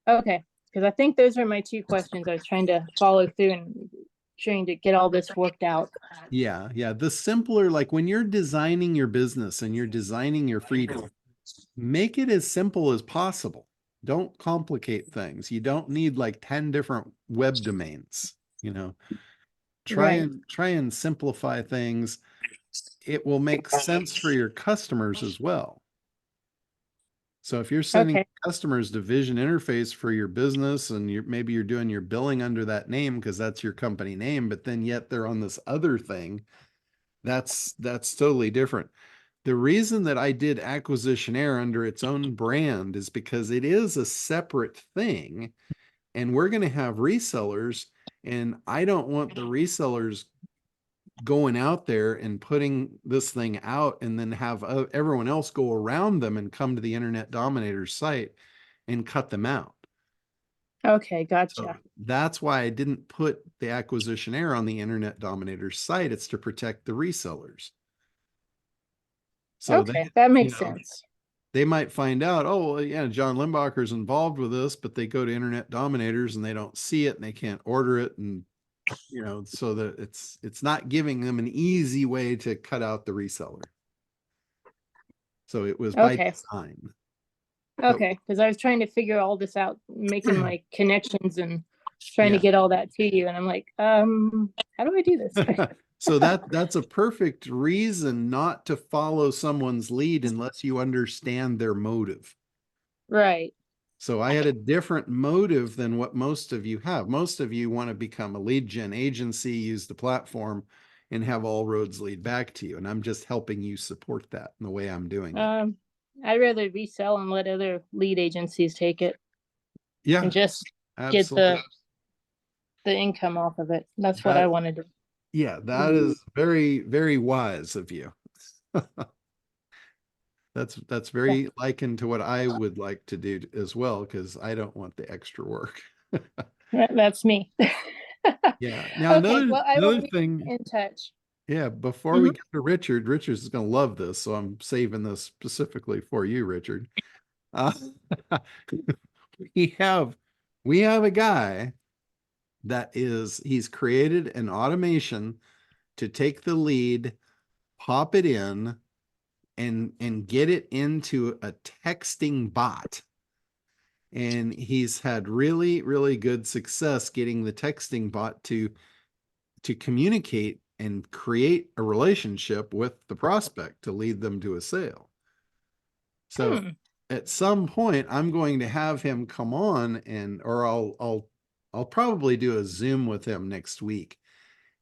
Okay. Because I think those are my two questions. I was trying to follow through and trying to get all this worked out. Yeah. Yeah. The simpler, like when you're designing your business and you're designing your freedom, make it as simple as possible. Don't complicate things. You don't need like 10 different web domains, try and simplify things. It will make sense for your customers as well. So if you're sending customers to Vision Interface for your business and maybe you're doing your billing under that name because that's your company name, but then yet they're on this other thing, that's totally different. The reason that I did Acquisitionaire under its own brand is because it is a separate thing and we're going to have resellers, and I don't want the resellers going out there and putting this thing out and then have everyone else go around them and come to the Internet Dominators site and cut them out. Okay, gotcha. So that's why I didn't put the Acquisitionaire on the Internet Dominators site. It's to protect the resellers. So that makes sense. They might find out, oh, well, yeah, John Limbacher's involved with this, but they go to Internet Dominators and they don't see it and they can't order it, and so that it's not giving them an easy way to cut out the reseller. So it was by design. Okay, because I was trying to figure all this out, making my connections and trying to get all that to you, and I'm like, how do I do this? So that's a perfect reason not to follow someone's lead unless you understand their motive. Right. So I had a different motive than what most of you have. Most of you want to become a lead gen agency, use the platform, and have all roads lead back to you. And I'm just helping you support that in the way I'm doing it. I'd rather resell and let other lead agencies take it. Yeah. And just absolutely. get the income off of it. That's what I want to do. Yeah, that is very, very wise of you. That's very likened to what I would like to do as well, because I don't want the extra work. That's me. Yeah. Now another thing in touch. Yeah, before we get to Richard's is going to love this, so I'm saving this specifically for you, Richard. We have a guy that he's created an automation to take the lead, pop it in, and get it into a texting bot. And he's had really, really good success getting the texting bot to communicate and create a relationship with the prospect to lead them to a sale. So at some point I'm going to have him come on or I'll probably do a Zoom with him next week,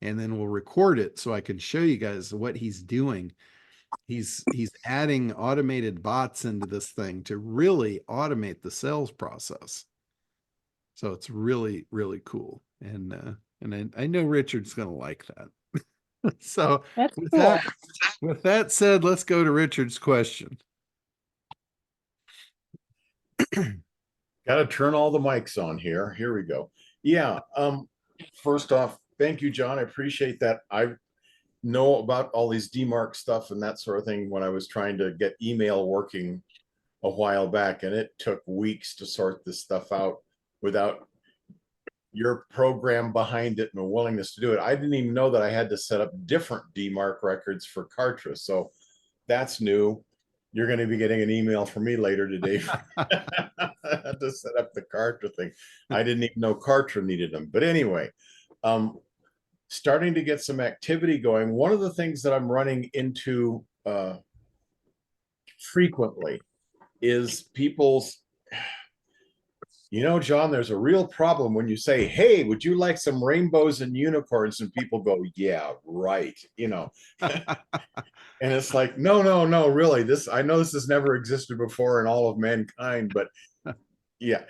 and then we'll record it so I can show you guys what he's doing. He's adding automated bots into this thing to really automate the sales process. So it's really, really cool. And I know Richard's going to like that. So That's with cool. with that said, let's go to Richard's question. Got to turn all the mics on here. Here we go. Yeah. First off, thank you, John. I appreciate that. I know about all these DMARC stuff and that sort of thing when I was trying to get email working a while back, and it took weeks to sort this stuff out without your program behind it and a willingness to do it. I didn't even know that I had to set up different DMARC records for Kartra. So that's new. You're going to be getting an email from me later today to set up the Kartra thing. I didn't even know Kartra needed them. But anyway, starting to get some activity going. One of the things that I'm running into frequently is people's, John, there's a real problem when you say, hey, would you like some rainbows and unicorns? And people go, yeah, right. And it's like, no, really, I know this has never existed before in all of mankind, but yeah.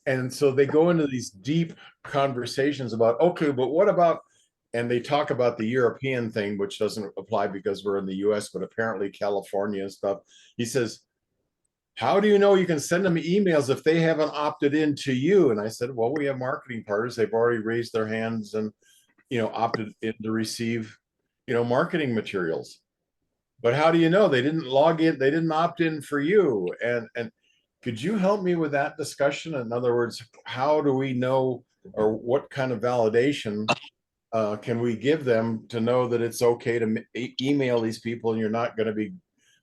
And so they go into these deep conversations about, okay, but what about, and they talk about the European thing, which doesn't apply because we're in the US, but apparently California and stuff. He says, how do you know you can send them emails if they haven't opted in to you? And I said, well, we have marketing partners. They've already raised their hands and, opted in to receive, marketing materials. But how do you know they didn't log in? They didn't opt in for you. And could you help me with that discussion? In other words, how do we know, or what kind of validation can we give them to know that it's okay to email these people and you're not going to be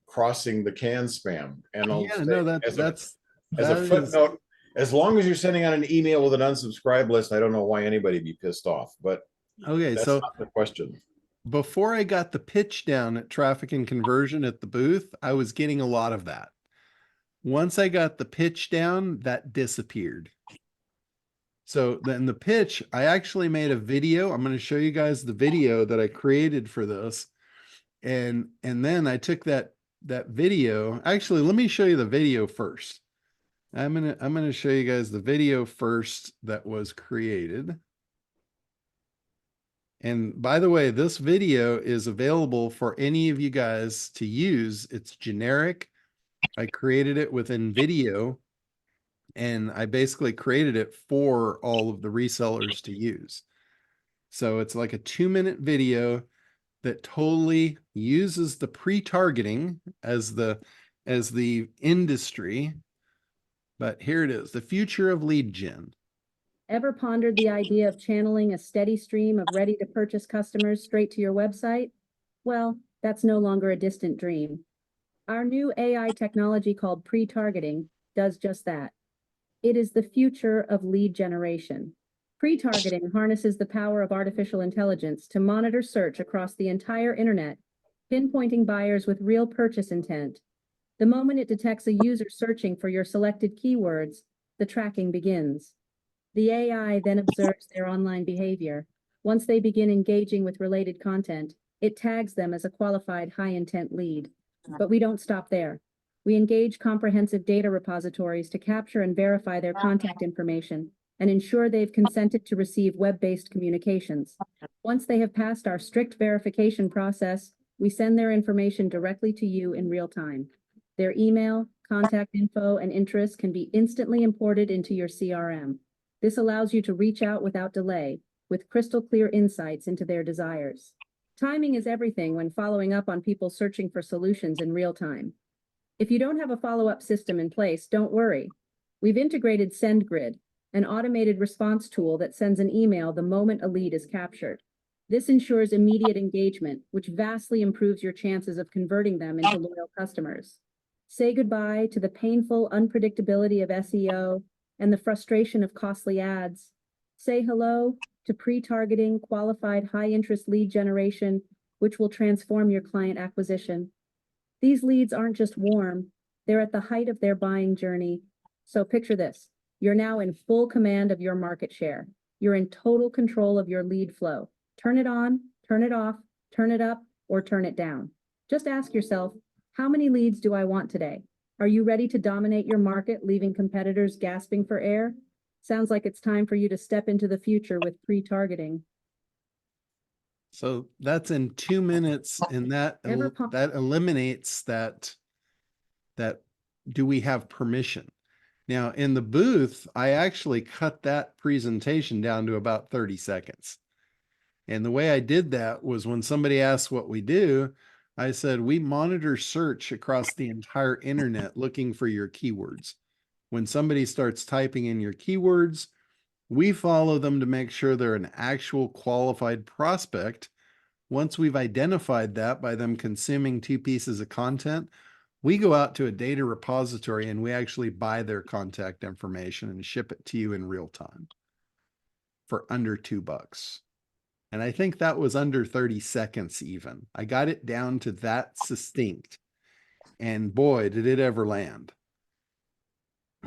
crossing the can spam? And I'll Yeah, no, that's as a footnote, as long as you're sending out an email with an unsubscribe list, I don't know why anybody be pissed off, but okay. That's So not the question. Before I got the pitch down at Traffic and Conversion at the booth, I was getting a lot of that. Once I got the pitch down, that disappeared. So then the pitch, I actually made a video. I'm going to show you guys the video that I created for this. And then I took that video. Actually, let me show you the video first. I'm going to show you guys the video first that was created. And by the way, this video is available for any of you guys to use. It's generic. I created it within video, and I basically created it for all of the resellers to use. So it's like a 2-minute video that totally uses the pre-targeting as the industry. But here it is, the future of lead gen. Ever pondered the idea of channeling a steady stream of ready-to-purchase customers straight to your website? Well, that's no longer a distant dream. Our new AI technology called pre-targeting does just that. It is the future of lead generation. Pre-targeting harnesses the power of artificial intelligence to monitor search across the entire internet, pinpointing buyers with real purchase intent. The moment it detects a user searching for your selected keywords, the tracking begins. The AI then observes their online behavior. Once they begin engaging with related content, it tags them as a qualified high-intent lead. But we don't stop there. We engage comprehensive data repositories to capture and verify their contact information and ensure they've consented to receive web-based communications. Once they have passed our strict verification process, we send their information directly to you in real time. Their email, contact info, and interests can be instantly imported into your CRM. This allows you to reach out without delay, with crystal clear insights into their desires. Timing is everything when following up on people searching for solutions in real time. If you don't have a follow-up system in place, don't worry. We've integrated SendGrid, an automated response tool that sends an email the moment a lead is captured. This ensures immediate engagement, which vastly improves your chances of converting them into loyal customers. Say goodbye to the painful unpredictability of SEO and the frustration of costly ads. Say hello to pre-targeting qualified high-interest lead generation, which will transform your client acquisition. These leads aren't just warm, they're at the height of their buying journey. So picture this, you're now in full command of your market share. You're in total control of your lead flow. Turn it on, turn it off, turn it up, or turn it down. Just ask yourself, how many leads do I want today? Are you ready to dominate your market, leaving competitors gasping for air? Sounds like it's time for you to step into the future with pre-targeting. So that's in 2 minutes, and that that eliminates that do we have permission? Now in the booth, I actually cut that presentation down to about 30 seconds. And the way I did that was when somebody asked what we do, I said, we monitor search across the entire internet looking for your keywords. When somebody starts typing in your keywords, we follow them to make sure they're an actual qualified prospect. Once we've identified that by them consuming 2 pieces of content, we go out to a data repository and we actually buy their contact information and ship it to you in real time for under $2. And I think that was under 30 seconds even. I got it down to that succinct. And boy, did it ever land.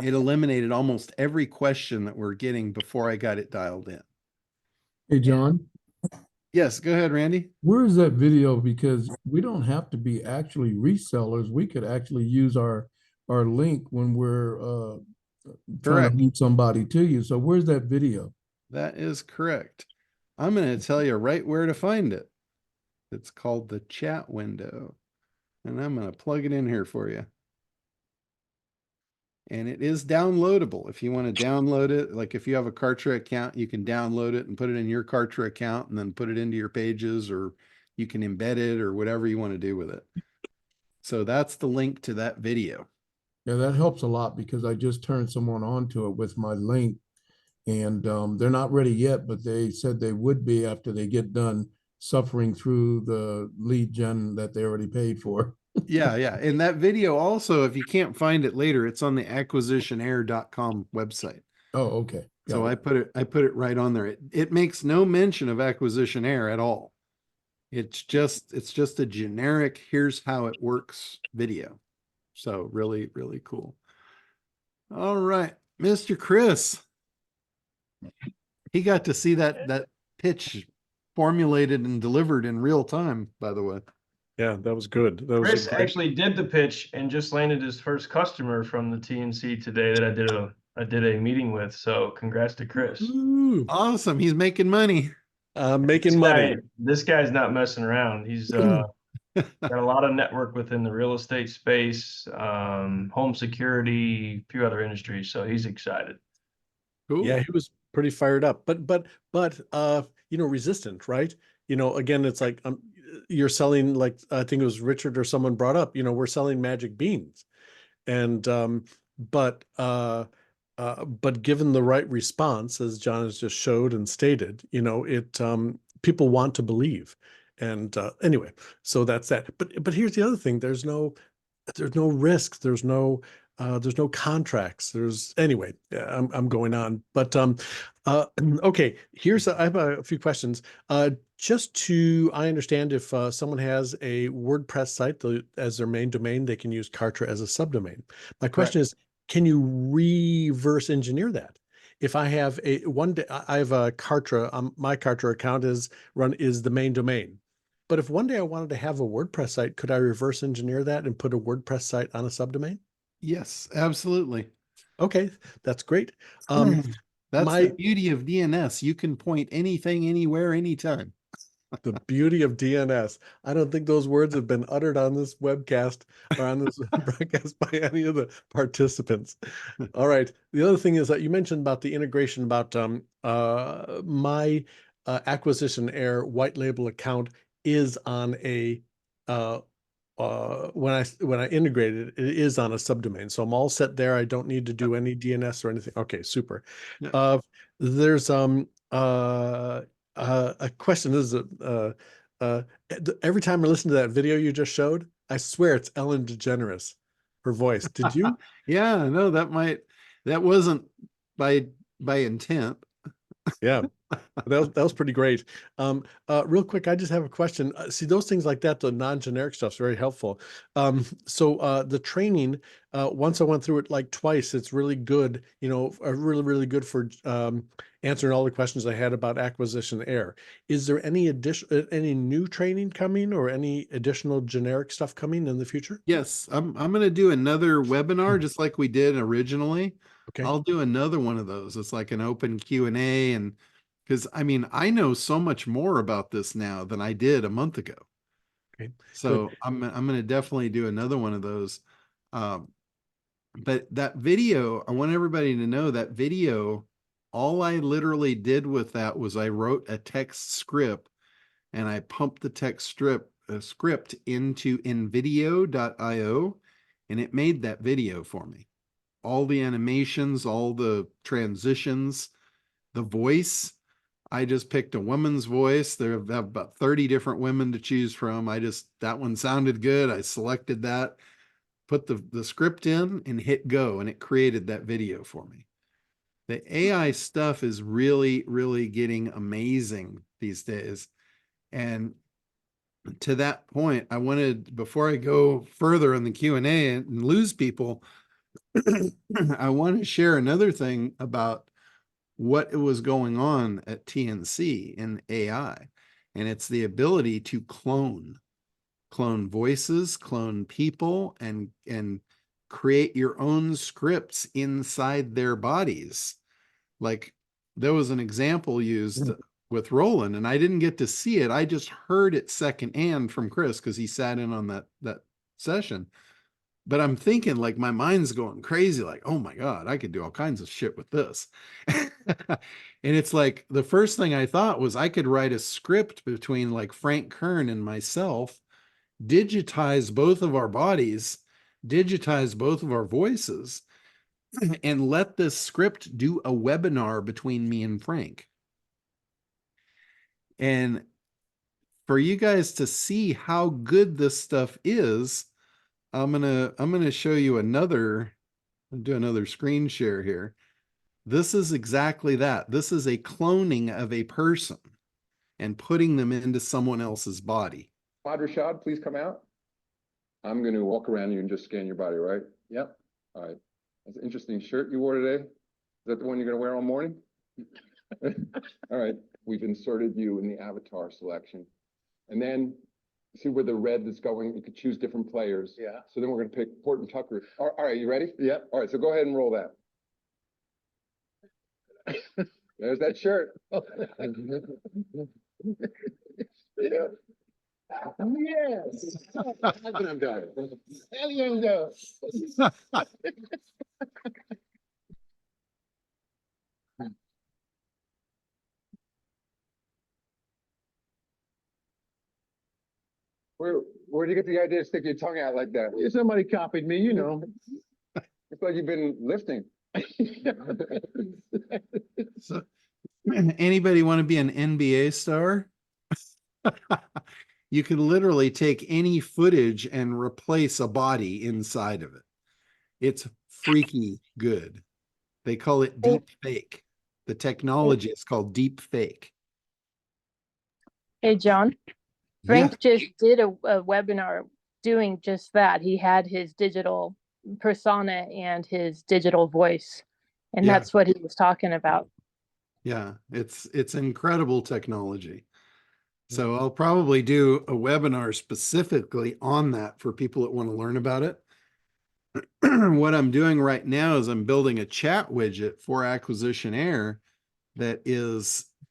It eliminated almost every question that we're getting before I got it dialed in. Hey, John, Yes, go ahead, Randy. where's that video? Because we don't have to be actually resellers. We could actually use our link when we're trying Correct. to lead somebody to you. So where's that video? That is correct. I'm going to tell you right where to find it. It's called the chat window. And I'm going to plug it in here for you. And it is downloadable. If you want to download it, like if you have a Kartra account, you can download it and put it in your Kartra account and then put it into your pages, or you can embed it or whatever you want to do with it. So that's the link to that video. Yeah, that helps a lot because I just turned someone on to it with my link, and they're not ready yet, but they said they would be after they get done suffering through the lead gen that they already paid for. Yeah, yeah. And that video also, if you can't find it later, it's on the acquisitionair.com website. Oh, okay. So Got it. I put it right on there. It makes no mention of Acquisition Air at all. It's just a generic, here's how it works video. So really, really cool. All right, Mr. Chris. He got to see that pitch formulated and delivered in real time, by the way. Yeah, that was good. That was Chris a great- actually did the pitch and just landed his first customer from the TNC today that I did a meeting with. So congrats to Chris. Ooh, Awesome. He's making money. making money. This guy's not messing around. He's got a lot of network within the real estate space, home security, a few other industries. So he's excited. Cool. Yeah, he was pretty fired up, but you know, resistant, right? You know, again, it's like you're selling, like I think it was Richard or someone brought up, you know, we're selling magic beans, and but given the right response, as John has just showed and stated, you know, it people want to believe, and anyway, so that's that. But here's the other thing: there's no risk, there's no contracts. Anyway, I'm going on, but okay, I have a few questions. Just to, I understand if someone has a WordPress site as their main domain, they can use Kartra as a subdomain. My question is, can you reverse engineer that? If I have I have a Kartra, my Kartra account is the main domain. But if one day I wanted to have a WordPress site, could I reverse engineer that and put a WordPress site on a subdomain? Yes, absolutely. Okay, that's great. That's the beauty of DNS. You can point anything, anywhere, anytime. The beauty of DNS. I don't think those words have been uttered on this webcast or on this broadcast by any of the participants. All right. The other thing is that you mentioned about the integration about my Acquisition Air white label account is on a when I integrated it, it is on a subdomain. So I'm all set there. I don't need to do any DNS or anything. Okay, super. Yeah. There's a question. This is every time I listen to that video you just showed, I swear it's Ellen DeGeneres, her voice. Did you? Yeah, no, that wasn't by intent. Yeah. That was pretty great. Real quick, I just have a question. See, those things like that, the non-generic stuff's very helpful. So the training, once I went through it like twice, it's really good, really, really good for answering all the questions I had about acquisition error. Is there any new training coming or any additional generic stuff coming in the future? Yes, I'm going to do another webinar just like we did originally. Okay. I'll do another one of those. It's like an open Q&A, and because I mean, I know so much more about this now than I did a month ago. Okay. So I'm going to definitely do another one of those. But that video, I want everybody to know that video, all I literally did with that was I wrote a text script and I pumped the text script into nvideo.io, and it made that video for me. All the animations, all the transitions, the voice. I just picked a woman's voice. There have about 30 different women to choose from. That one sounded good. I selected that, put the script in and hit go, and it created that video for me. The AI stuff is really, really getting amazing these days. And to that point, I wanted, before I go further in the Q&A and lose people, I want to share another thing about what was going on at TNC in AI. And it's the ability to clone voices, clone people, and create your own scripts inside their bodies. Like there was an example used with Roland, and I didn't get to see it. I just heard it secondhand from Chris because he sat in on that session. But I'm thinking, like, my mind's going crazy, like, oh my God, I could do all kinds of shit with this. And it's like, the first thing I thought was I could write a script between like Frank Kern and myself, digitize both of our bodies, digitize both of our voices, and let this script do a webinar between me and Frank. And for you guys to see how good this stuff is, I'm gonna show you do another screen share here. This is exactly that. This is a cloning of a person and putting them into someone else's body. Rashad, please come out. I'm going to walk around you and just scan your body, right? Yep. All right. That's an interesting shirt you wore today. Is that the one you're going to wear all morning? All right. We've inserted you in the avatar selection. And then see where the red is going. You could choose different players. Yeah. So then we're going to pick Port and Tucker. All right. You ready? Yeah. All right. So go ahead and roll that. There's that shirt. Yeah. Yes. That's what I'm doing. There you go. Where'd you get the idea to stick your tongue out like that? Somebody copied me, you know. It's like you've been lifting. So, anybody want to be an NBA star? You can literally take any footage and replace a body inside of it. It's freaky good. They call it deep fake. The technology is called deep fake. Hey, John. Frank just did a webinar doing just that. He had his digital persona and his digital voice, and that's what he was talking about. Yeah, it's incredible technology. So I'll probably do a webinar specifically on that for people that want to learn about it. What I'm doing right now is I'm building a chat widget for Acquisition Air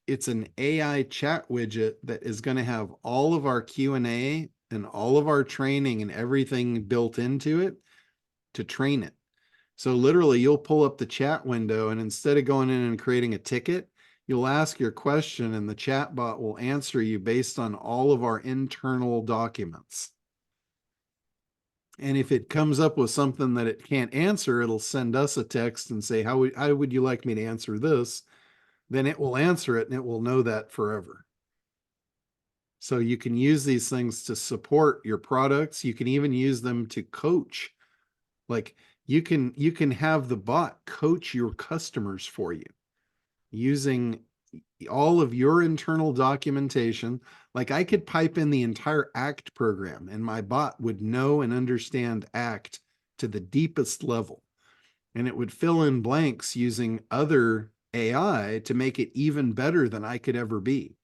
it's an AI chat widget that is going to have all of our Q&A and all of our training and everything built into it to train it. So literally you'll pull up the chat window, and instead of going in and creating a ticket, you'll ask your question and the chat bot will answer you based on all of our internal documents. And if it comes up with something that it can't answer, it'll send us a text and say, how would you like me to answer this? Then it will answer it, and it will know that forever. So you can use these things to support your products. You can even use them to coach. Like you can have the bot coach your customers for you using all of your internal documentation. Like I could pipe in the entire ACT program and my bot would know and understand ACT to the deepest level. And it would fill in blanks using other AI to make it even better than I could ever be.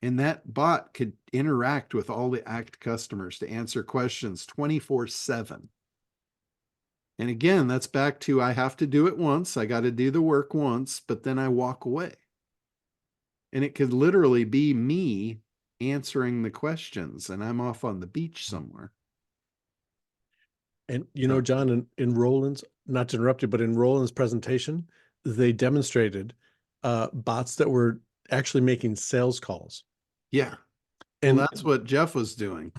And that bot could interact with all the ACT customers to answer questions 24/7. And again, that's back to I have to do it once. I got to do the work once, but then I walk away. And it could literally be me answering the questions and I'm off on the beach somewhere. And you know, John, in Roland's, not to interrupt you, but in Roland's presentation, they demonstrated bots that were actually making sales calls. Yeah. And well, that's what Jeff was doing.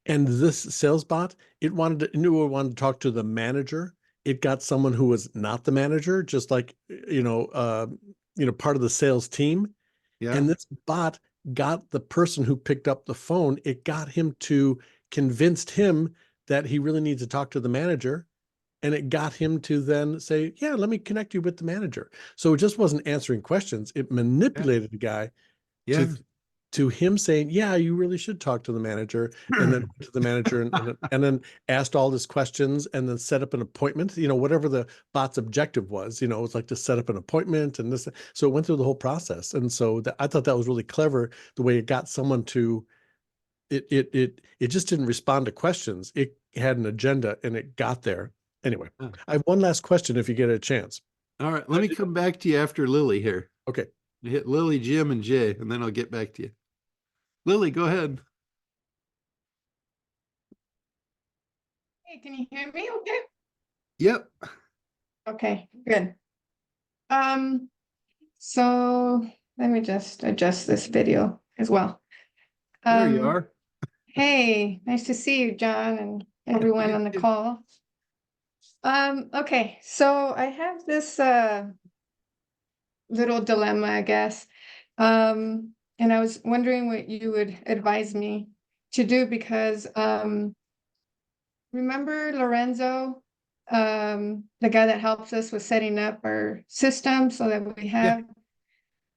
And this sales bot, it knew it wanted to talk to the manager. It got someone who was not the manager, just like, part of the sales team. Yeah. And this bot got the person who picked up the phone. It got him to convinced him that he really needs to talk to the manager. And it got him to then say, yeah, let me connect you with the manager. So it just wasn't answering questions. It manipulated the guy to him saying, yeah, you really should talk to the manager, and then to the manager and then asked all his questions and then set up an appointment, whatever the bot's objective was, it was like to set up an appointment and this. So it went through the whole process. And so I thought that was really clever, the way it got someone to, it just didn't respond to questions. It had an agenda and it got there. Anyway, I have one last question if you get a chance. All right. Let me come back to you after Lily here. Okay. Hit Lily, Jim, and Jay, and then I'll get back to you. Lily, go ahead. Hey, can you hear me okay? Yep. Okay, good. So let me just adjust this video as well. There you are. Hey, nice to see you, John, and everyone on the call. Okay, so I have this little dilemma, I guess. And I was wondering what you would advise me to do because remember Lorenzo, the guy that helps us with setting up our system so that we have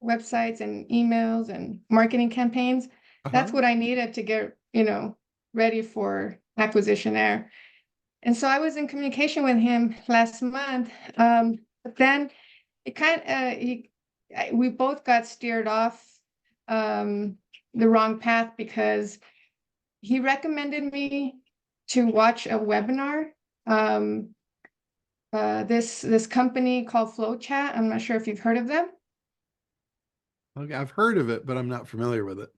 websites and emails and marketing campaigns. That's what I needed to get, ready for Acquisition Air. And so I was in communication with him last month, but then it we both got steered off the wrong path because he recommended me to watch a webinar. This company called FlowChat. I'm not sure if you've heard of them. Okay, I've heard of it, but I'm not familiar with it.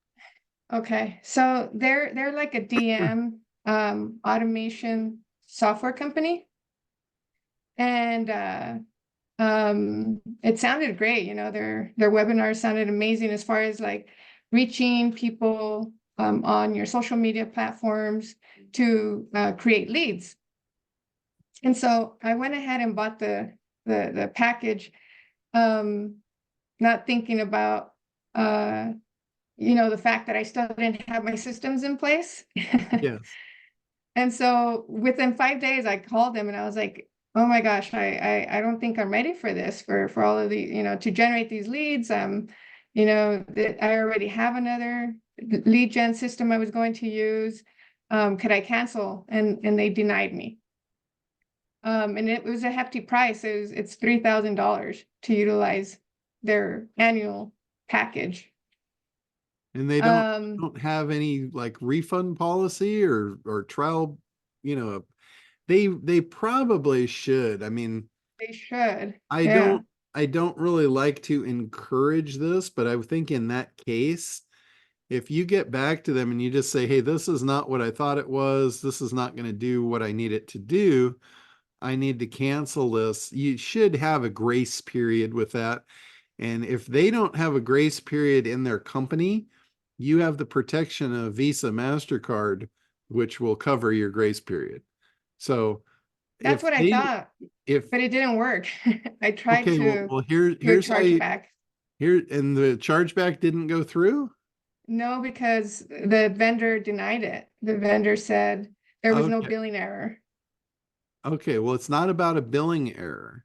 Okay, so they're like a DM automation software company, and it sounded great. Their webinar sounded amazing as far as like reaching people on your social media platforms to create leads. And so I went ahead and bought the package, not thinking about the fact that I still didn't have my systems in place. Yes. And so within 5 days, I called him and I was like, oh my gosh, I don't think I'm ready for this, for all of the, to generate these leads. That I already have another lead gen system I was going to use. Could I cancel? And they denied me. And it was a hefty price. It's $3,000 to utilize their annual package. And they don't have any like refund policy or trial, they probably should. I mean, they should. I don't really like to encourage this, but I think in that case, if you get back to them and you just say, hey, this is not what I thought it was, this is not going to do what I need it to do, I need to cancel this. You should have a grace period with that. And if they don't have a grace period in their company, you have the protection of Visa, MasterCard, which will cover your grace period. So that's what I thought, but it didn't work. I tried to here's how charge back. And the chargeback didn't go through? No, because the vendor denied it. The vendor said there was no billing error. Okay, well, it's not about a billing error.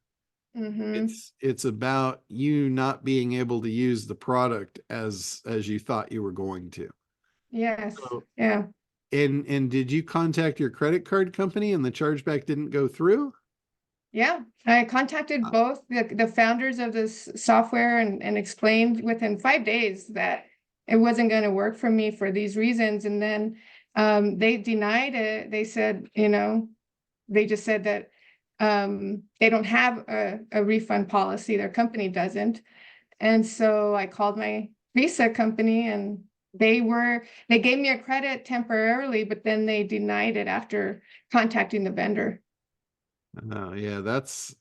Mm-hmm. It's about you not being able to use the product as you thought you were going to. Yes. So, Yeah. and did you contact your credit card company and the chargeback didn't go through? Yeah. I contacted both the founders of this software and explained within 5 days that it wasn't going to work for me for these reasons. And then they denied it. They said, they just said that they don't have a refund policy. Their company doesn't. And so I called my Visa company and they gave me a credit temporarily, but then they denied it after contacting the vendor. Oh, yeah, that's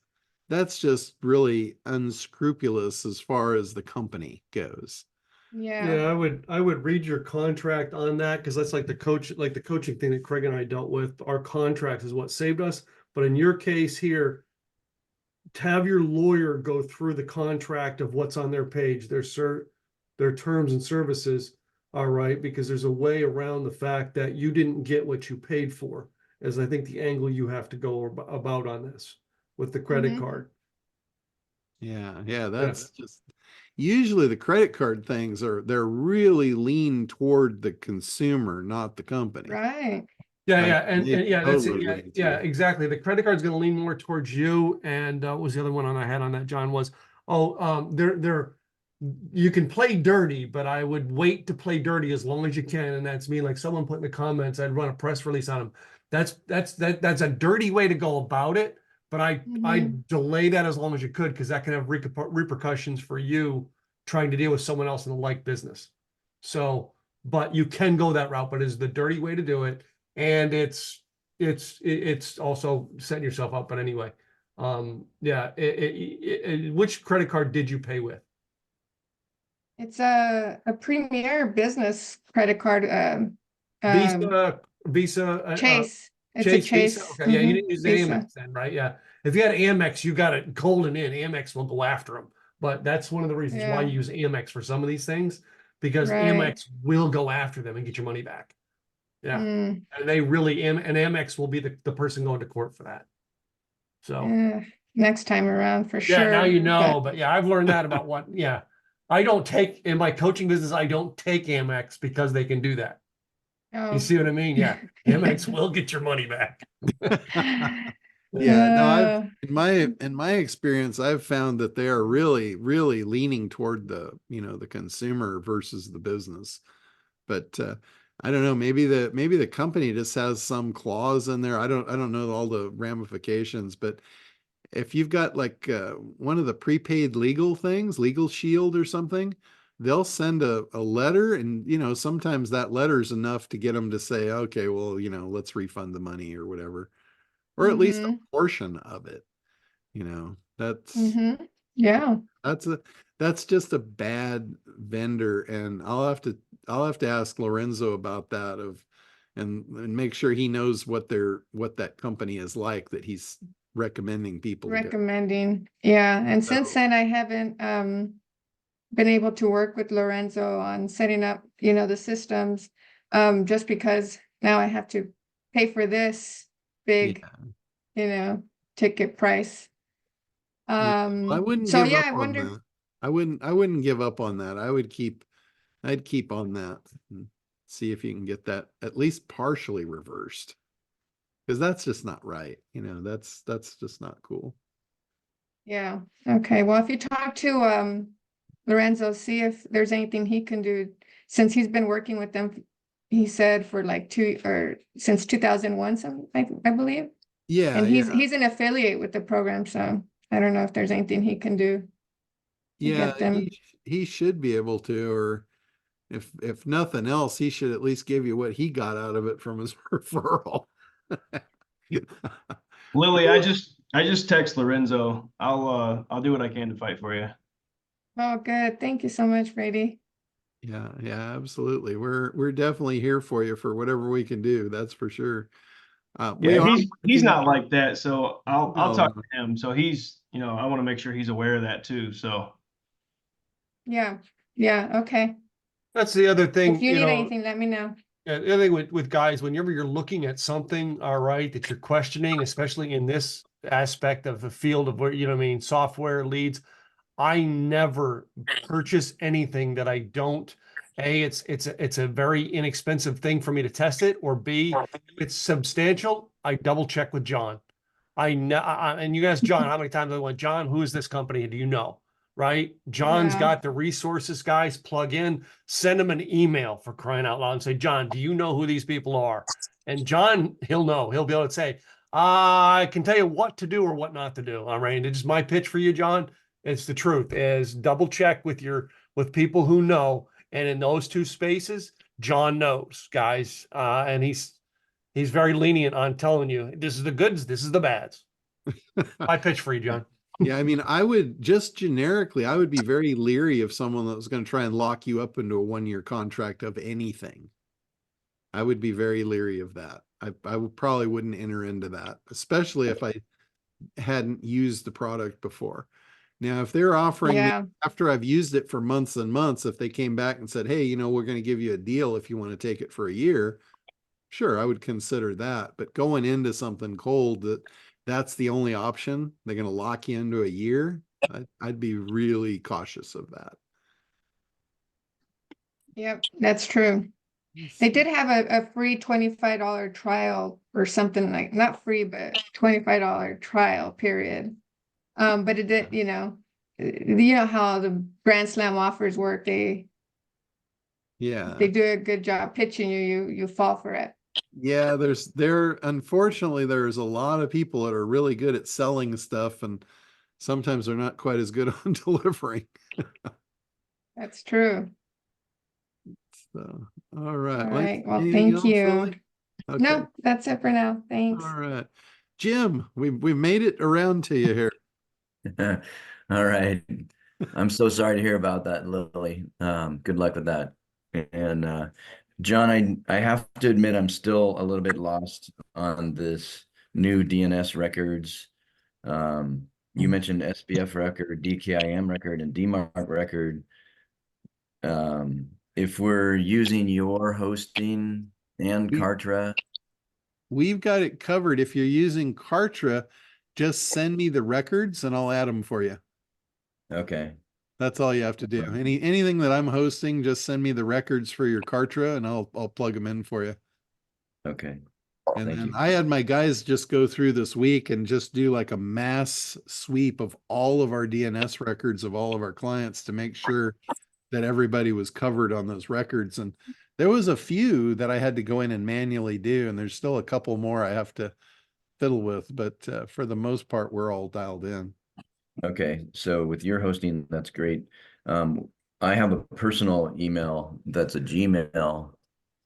just really unscrupulous as far as the company goes. Yeah. I would read your contract on that because that's like the coaching thing that Craig and I dealt with. Our contract is what saved us. But in your case here, to have your lawyer go through the contract of what's on their page, their terms and services, all right, because there's a way around the fact that you didn't get what you paid for, as I think the angle you have to go about on this with the credit card. Yeah, that's just usually the credit card things they're really lean toward the consumer, not the company. Right. Yeah, and yeah, that's it. Totally Yeah, lean yeah, to it. exactly. The credit card's going to lean more towards you. And what was the other one I had on that, John? Was you can play dirty, but I would wait to play dirty as long as you can. And that's me. Like someone put in the comments, I'd run a press release on them. That's a dirty way to go about it. But I delay that as long as you could because that can have repercussions for you trying to deal with someone else in the like business. So, but you can go that route, but it's the dirty way to do it. And it's also setting yourself up. But anyway, yeah. Which credit card did you pay with? It's a premier business credit card. Visa. Chase. It's Chase, a Chase. Visa? Okay, yeah, you didn't use the Visa. Amex then, right? Yeah. If you had Amex, you got it golden in. Amex will go after them. But that's one of the reasons why you use Amex for some of these things, because Amex will go after them and get your money back. Yeah. And they really and Amex will be the person going to court for that. So next time around for sure. Yeah, now you know, but yeah, I've learned that about what I don't take in my coaching business, I don't take Amex because they can do that. Oh. You see what I mean? Yeah. Amex will get your money back. Yeah, no, in my experience, I've found that they are really, really leaning toward the consumer versus the business. But I don't know, maybe the company just has some clause in there. I don't know all the ramifications, but if you've got like one of the prepaid legal things, Legal Shield or something, they'll send a letter, and sometimes that letter is enough to get them to say, okay, well, let's refund the money or whatever, or at least a portion of it. That's just a bad vendor, and I'll have to ask Lorenzo about that and make sure he knows what that company is like that he's recommending people to go. And since then I haven't been able to work with Lorenzo on setting up the systems, just because now I have to pay for this big ticket price. I wouldn't give up on that. I wouldn't give up on that. I'd keep on that and see if you can get that at least partially reversed, because that's just not right. That's just not cool. Yeah. Okay. Well, if you talk to Lorenzo, see if there's anything he can do, since he's been working with them, he said, for like since 2001, I believe. Yeah. And he's an affiliate with the program, so I don't know if there's anything he can do. Yeah, he should be able to, or if nothing else, he should at least give you what he got out of it from his referral. Lily, I just text Lorenzo. I'll do what I can to fight for you. Oh, good. Thank you so much, Brady. Yeah, absolutely. We're definitely here for you for whatever we can do. That's for sure. He's not like that, so I'll talk to him. So he's, I want to make sure he's aware of that too. So yeah, okay. That's the other thing. If you need anything, let me know. Yeah, the other thing with guys, whenever you're looking at something, all right, that you're questioning, especially in this aspect of the field of where, you know what I mean, software leads. I never purchase anything that I don't. A, it's a very inexpensive thing for me to test it, or B, if it's substantial, I double check with John. And you ask John how many times I went, John, who is this company? Do you know? Right? John's Yeah. got the resources guys plug in, send him an email for crying out loud and say, John, do you know who these people are? And John, he'll know. He'll be able to say, I can tell you what to do or what not to do. All right. And it's my pitch for you, John. It's the truth, is double check with people who know. And in those two spaces, John knows, guys. And he's very lenient on telling you, this is the goods, this is the bads. My pitch for you, John. Yeah, I mean, I would just generically, I would be very leery of someone that was going to try and lock you up into a 1-year contract of anything. I would be very leery of that. I probably wouldn't enter into that, especially if I hadn't used the product before. Now, if they're offering me, after I've used it for months and months, if they came back and said, hey, you know, we're going to give you a deal if you want to take it for a year, sure, I would consider that. But going into something cold, that's the only option, they're going to lock you into a year, I'd be really cautious of that. Yep, that's true. They did have a free $25 trial or something, like, not free, but $25 trial period. But it did, you know how the Grand Slam offers work. They do a good job pitching you fall for it. Yeah, unfortunately, there's a lot of people that are really good at selling stuff, and sometimes they're not quite as good on delivering. That's true. So, all right. All right. Well, Anything thank else, you. Lily? Okay. No, that's it for now. Thanks. All right. Jim, we've made it around to you here. All right. I'm so sorry to hear about that, Lily. Good luck with that. And John, I have to admit I'm still a little bit lost on this new DNS records. You mentioned SPF record, DKIM record, and DMARC record. If we're using your hosting and Kartra, we've got it covered. If you're using Kartra, just send me the records and I'll add them for you. Okay. That's all you have to do. Anything that I'm hosting, just send me the records for your Kartra and I'll plug them in for you. Okay. And Thank then you. I had my guys just go through this week and just do like a mass sweep of all of our DNS records of all of our clients to make sure that everybody was covered on those records. And there was a few that I had to go in and manually do, and there's still a couple more I have to fiddle with, but for the most part, we're all dialed in. Okay, so with your hosting, that's great. I have a personal email that's a Gmail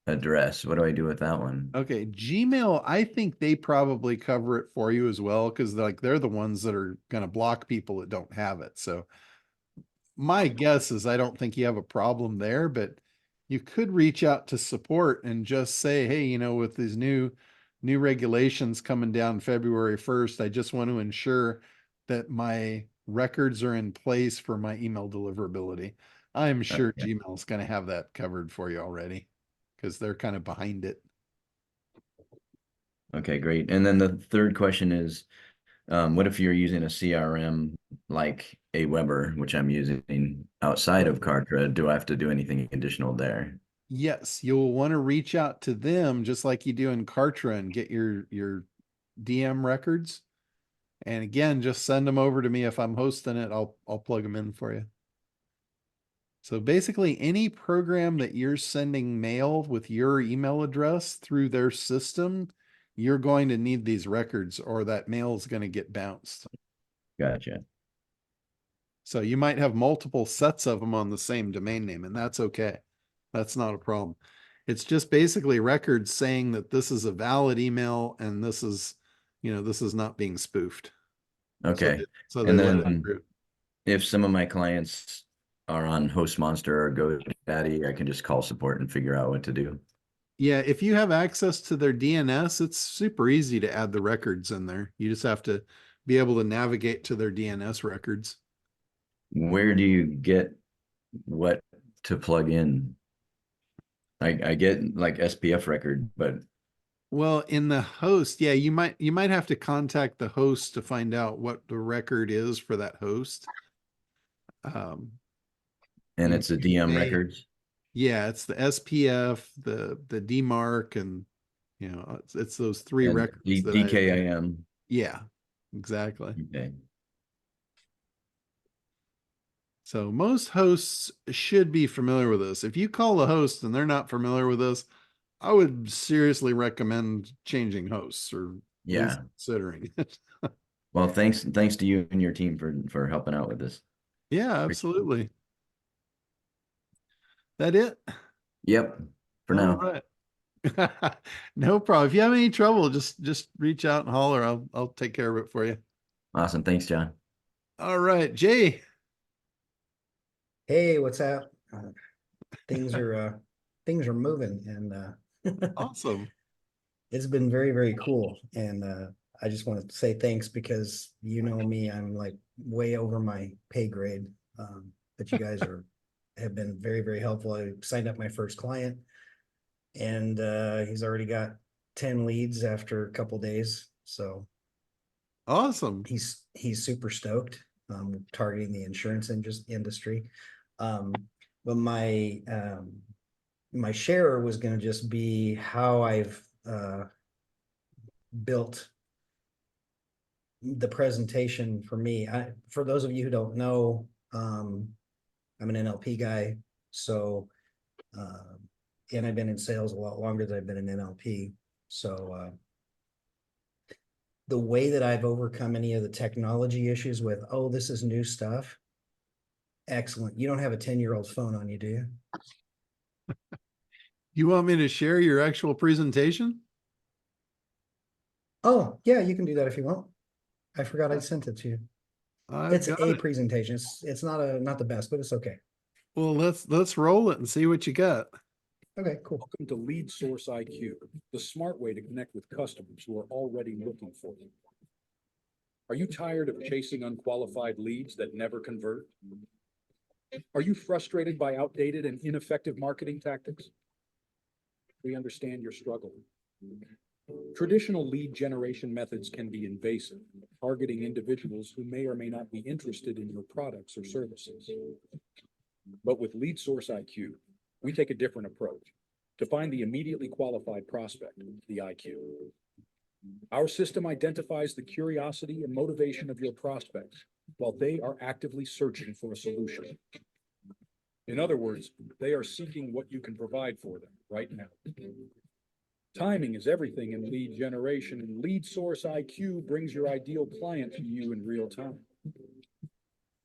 address. What do I do with that one? Okay, Gmail, I think they probably cover it for you as well, because they're the ones that are going to block people that don't have it. So my guess is I don't think you have a problem there, but you could reach out to support and just say, hey, you know, with these new regulations coming down February 1st, I just want to ensure that my records are in place for my email deliverability. I'm sure Gmail is going to have that covered for you already because they're kind of behind it. Okay, great. And then the third question is, what if you're using a CRM like Aweber, which I'm using outside of Kartra? Do I have to do anything additional there? Yes, you'll want to reach out to them just like you do in Kartra and get your DM records. And again, just send them over to me. If I'm hosting it, I'll plug them in for you. So basically any program that you're sending mail with your email address through their system, you're going to need these records or that mail is going to get bounced. Gotcha. So you might have multiple sets of them on the same domain name, and that's okay. That's not a problem. It's just basically records saying that this is a valid email and this is, you know, this is not being spoofed. Okay. So they and let it then through. if some of my clients are on HostMonster or GoDaddy, I can just call support and figure out what to do. Yeah, if you have access to their DNS, it's super easy to add the records in there. You just have to be able to navigate to their DNS records. Where do you get what to plug in? I get like SPF record, but Well, in the host, yeah, you might have to contact the host to find out what the record is for that host. And you it's the DM may- records. Yeah, it's the SPF, the DMARC, and it's those three And records that DKIM. Yeah, exactly. Okay. So most hosts should be familiar with this. If you call a host and they're not familiar with this, I would seriously recommend changing hosts or at least considering it. Well, thanks to you and your team for helping out with this. Yeah, absolutely. That it? Yep. For All now. right. No problem. If you have any trouble, just reach out and holler. I'll take care of it for you. Awesome. Thanks, John. All right, Jay. Hey, what's up? Things are moving, and awesome. It's been very, very cool. And I just want to say thanks because you know me, I'm like way over my pay grade. But you guys have been very, very helpful. I signed up my first client, and he's already got 10 leads after a couple days. So awesome. He's super stoked. Targeting the insurance industry. But my share was going to just be how I've built the presentation for me. For those of you who don't know, I'm an NLP guy. So, and I've been in sales a lot longer than I've been in NLP. So, the way that I've overcome any of the technology issues with, oh, this is new stuff. Excellent. You don't have a 10-year-old phone on you, do you? You want me to share your actual presentation? Oh, yeah, you can do that if you want. I forgot I sent it to you. It's a presentation. It's not the best, but it's okay. Well, let's roll it and see what you got. Okay, cool. Welcome to Lead Source IQ, the smart way to connect with customers who are already looking for you. Are you tired of chasing unqualified leads that never convert? Are you frustrated by outdated and ineffective marketing tactics? We understand your struggle. Traditional lead generation methods can be invasive, targeting individuals who may or may not be interested in your products or services. But with Lead Source IQ, we take a different approach to find the immediately qualified prospect, the IQ. Our system identifies the curiosity and motivation of your prospects while they are actively searching for a solution. In other words, they are seeking what you can provide for them right now. Timing is everything in lead generation, and Lead Source IQ brings your ideal client to you in real time.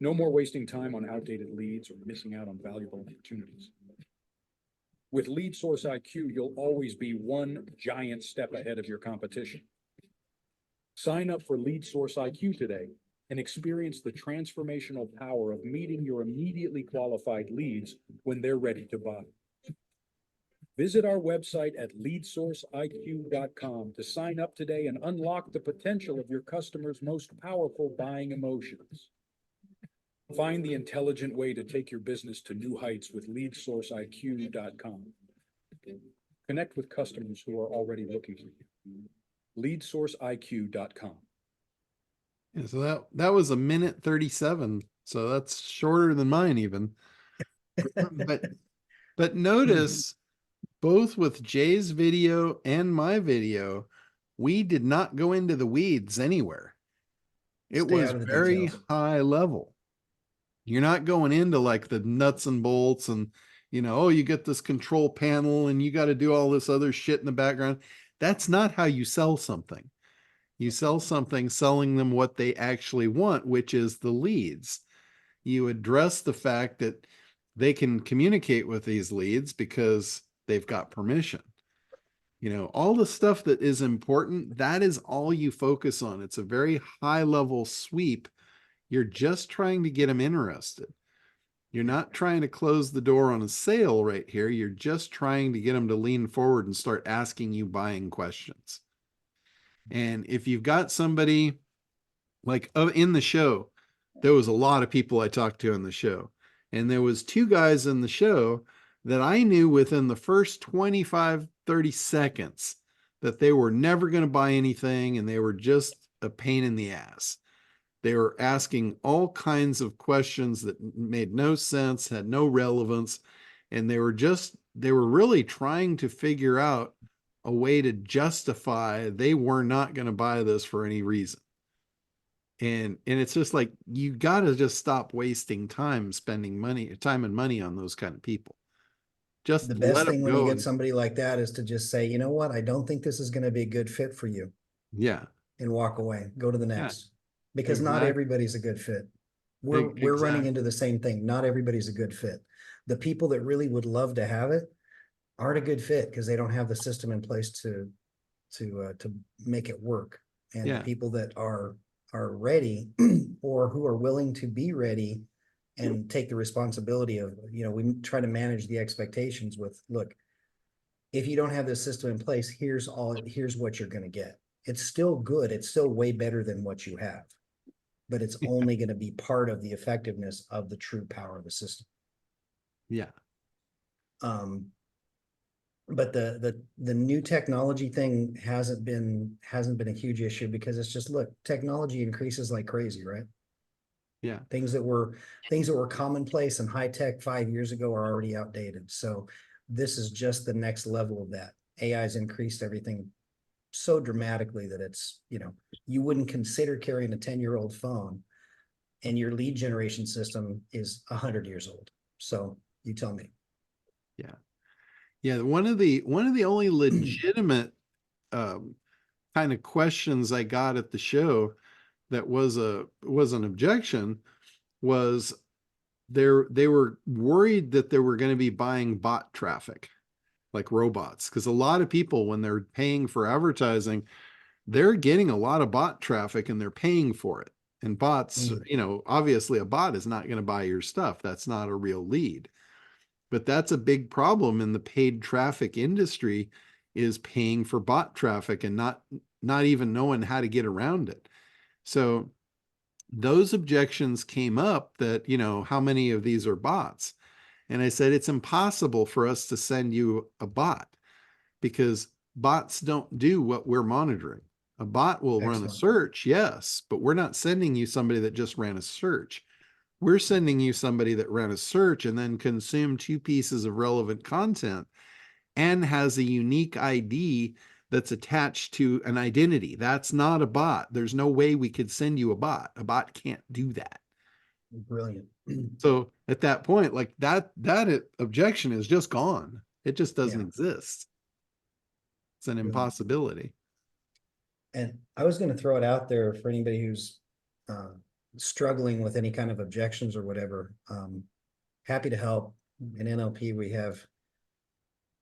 No more wasting time on outdated leads or missing out on valuable opportunities. With Lead Source IQ, you'll always be one giant step ahead of your competition. Sign up for Lead Source IQ today and experience the transformational power of meeting your immediately qualified leads when they're ready to buy. Visit our website at leadsourceiq.com to sign up today and unlock the potential of your customers' most powerful buying emotions. Find the intelligent way to take your business to new heights with leadsourceiq.com. Connect with customers who are already looking for you. leadsourceiq.com. Yeah, so that was 1:37. So that's shorter than mine even. But notice both with Jay's video and my video, we did not go into the weeds anywhere. It was very high level. You're not going into like the nuts and bolts and, oh, you get this control panel and you got to do all this other shit in the background. That's not how you sell something. You sell something selling them what they actually want, which is the leads. You address the fact that they can communicate with these leads because they've got permission. All the stuff that is important, that is all you focus on. It's a very high level sweep. You're just trying to get them interested. You're not trying to close the door on a sale right here. You're just trying to get them to lean forward and start asking you buying questions. And if you've got somebody like in the show, there was a lot of people I talked to in the show. And there was 2 guys in the show that I knew within the first 25, 30 seconds that they were never going to buy anything and they were just a pain in the ass. They were asking all kinds of questions that made no sense, had no relevance, and they were really trying to figure out a way to justify they were not going to buy this for any reason. And it's just like, you got to just stop wasting time spending time and money on those kind of people. Just The best let thing them when go you get and- somebody like that is to just say, you know what, I don't think this is going to be a good fit for you, Yeah. and walk away, go to the Yeah. next. Because not Exactly. everybody's a good fit. We're running Exactly. into the same thing. Not everybody's a good fit. The people that really would love to have it aren't a good fit because they don't have the system in place to make it work. And Yeah. the people that are ready or who are willing to be ready and take the responsibility of, we try to manage the expectations with, look, if you don't have this system in place, here's what you're going to get. It's still good. It's still way better than what you have, but it's only going to be part of the effectiveness of the true power of the system. Yeah. But the new technology thing hasn't been a huge issue because it's just, look, technology increases like crazy, right? Yeah. Things that were commonplace and high tech 5 years ago are already outdated. So this is just the next level of that. AI's increased everything so dramatically that it's, you wouldn't consider carrying a 10-year-old phone, and your lead generation system is 100 years old. So you tell me. Yeah. Yeah. One of the only legitimate kind of questions I got at the show that was an objection was they were worried that they were going to be buying bot traffic, like robots, because a lot of people, when they're paying for advertising, they're getting a lot of bot traffic and they're paying for it. And bots, obviously a bot is not going to buy your stuff. That's not a real lead. But that's a big problem in the paid traffic industry, is paying for bot traffic and not even knowing how to get around it. So those objections came up that, how many of these are bots? And I said, it's impossible for us to send you a bot because bots don't do what we're monitoring. A bot will run a search, yes, but we're not sending you somebody that just ran a search. We're sending you somebody that ran a search and then consumed 2 pieces of relevant content and has a unique ID that's attached to an identity. That's not a bot. There's no way we could send you a bot. A bot can't do that. Brilliant. So at that point, like that objection is just gone. It just doesn't exist. It's an impossibility. And I was going to throw it out there for anybody who's struggling with any kind of objections or whatever. Happy to help. In NLP, we have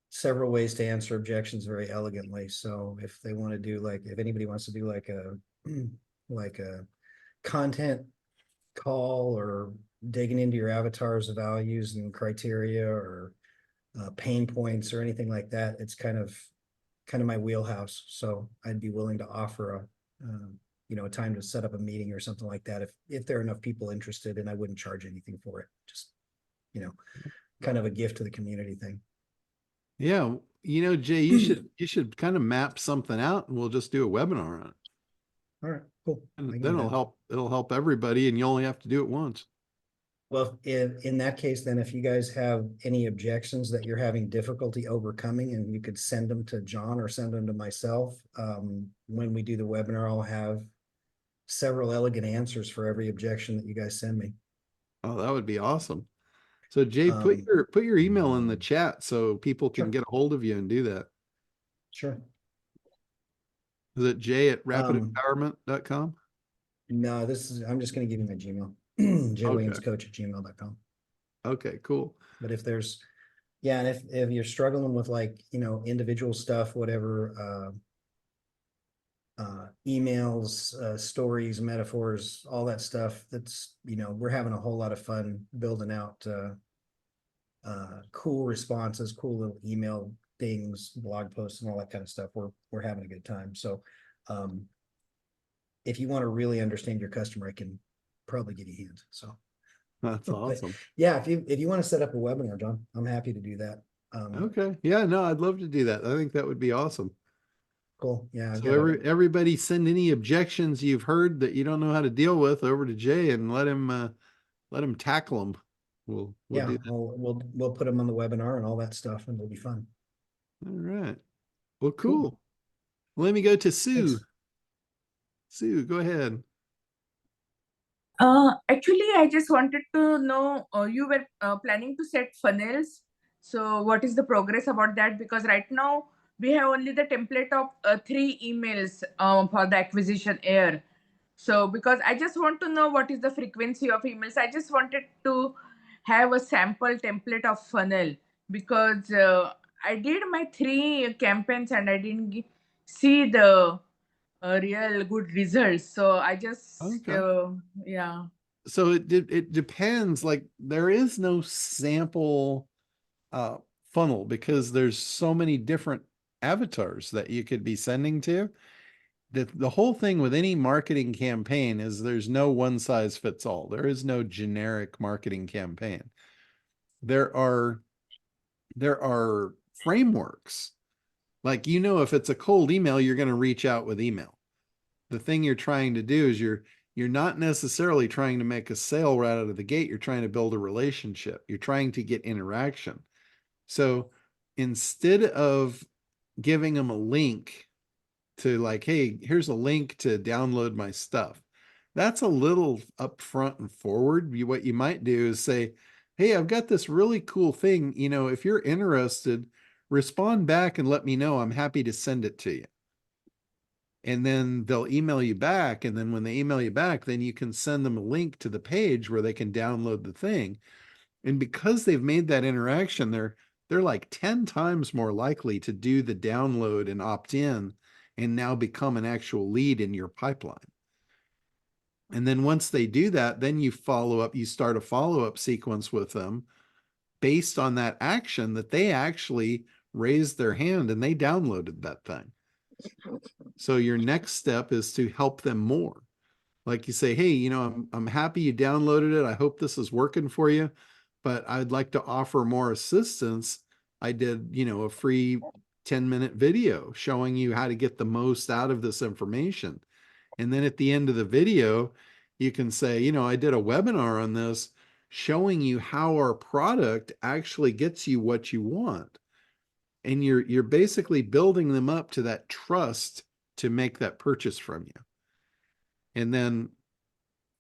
several ways to answer objections very elegantly. So if they want to do if anybody wants to do like a content call or digging into your avatar's values and criteria or pain points or anything like that, it's kind of my wheelhouse. So I'd be willing to offer a time to set up a meeting or something like that if there are enough people interested, and I wouldn't charge anything for it. Just, kind of a gift to the community thing. Yeah. Jay, you should kind of map something out and we'll just do a webinar on it. All right, cool. And then it'll help everybody, and you only have to do it once. Well, in that case, then if you guys have any objections that you're having difficulty overcoming, and you could send them to John or send them to myself, when we do the webinar, I'll have several elegant answers for every objection that you guys send me. Oh, that would be awesome. So Jay, put your email in the chat so people can get a hold of you and do that. Sure. Is it jay@rapidempowerment.com? No, I'm just going to give you my Gmail. jwilliamscoach@gmail.com. Okay, cool. But if there's, and if you're struggling with individual stuff, whatever, emails, stories, metaphors, all that stuff, that's, we're having a whole lot of fun building out cool responses, cool little email things, blog posts, and all that kind of stuff. We're having a good time. So if you want to really understand your customer, I can probably give you a hand. So that's awesome. But yeah, if you want to set up a webinar, John, I'm happy to do that. Okay. Yeah, no, I'd love to do that. I think that would be awesome. Cool. Yeah. So everybody send any objections you've heard that you don't know how to deal with over to Jay and let him tackle them. We'll Yeah, do that. we'll put them on the webinar and all that stuff, and it'll be fun. All right. Well, cool. Let me go to Sue. Thanks. Sue, go ahead. Actually, I just wanted to know, you were planning to set funnels. So what is the progress about that? Because right now we have only the template of 3 emails for the acquisition air. So because I just want to know what is the frequency of emails. I just wanted to have a sample template of funnel, because I did my 3 campaigns and I didn't see the real good results. So I just, yeah. So it depends. Like there is no sample funnel because there's so many different avatars that you could be sending to. The whole thing with any marketing campaign is there's no one size fits all. There is no generic marketing campaign. There are frameworks. Like, you know, if it's a cold email, you're going to reach out with email. The thing you're trying to do is you're not necessarily trying to make a sale right out of the gate. You're trying to build a relationship. You're trying to get interaction. So instead of giving them a link to like, hey, here's a link to download my stuff, that's a little upfront and forward. What you might do is say, hey, I've got this really cool thing. You know, if you're interested, respond back and let me know. I'm happy to send it to you. And then they'll email you back. And then when they email you back, then you can send them a link to the page where they can download the thing. And because they've made that interaction, they're like 10 times more likely to do the download and opt in and now become an actual lead in your pipeline. And then once they do that, then you start a follow-up sequence with them based on that action that they actually raised their hand and they downloaded that thing. So your next step is to help them more. Like you say, hey, you know, I'm happy you downloaded it. I hope this is working for you, but I'd like to offer more assistance. I did, you know, a free 10-minute video showing you how to get the most out of this information. And then at the end of the video, you can say, you know, I did a webinar on this showing you how our product actually gets you what you want. And you're basically building them up to that trust to make that purchase from you. And then,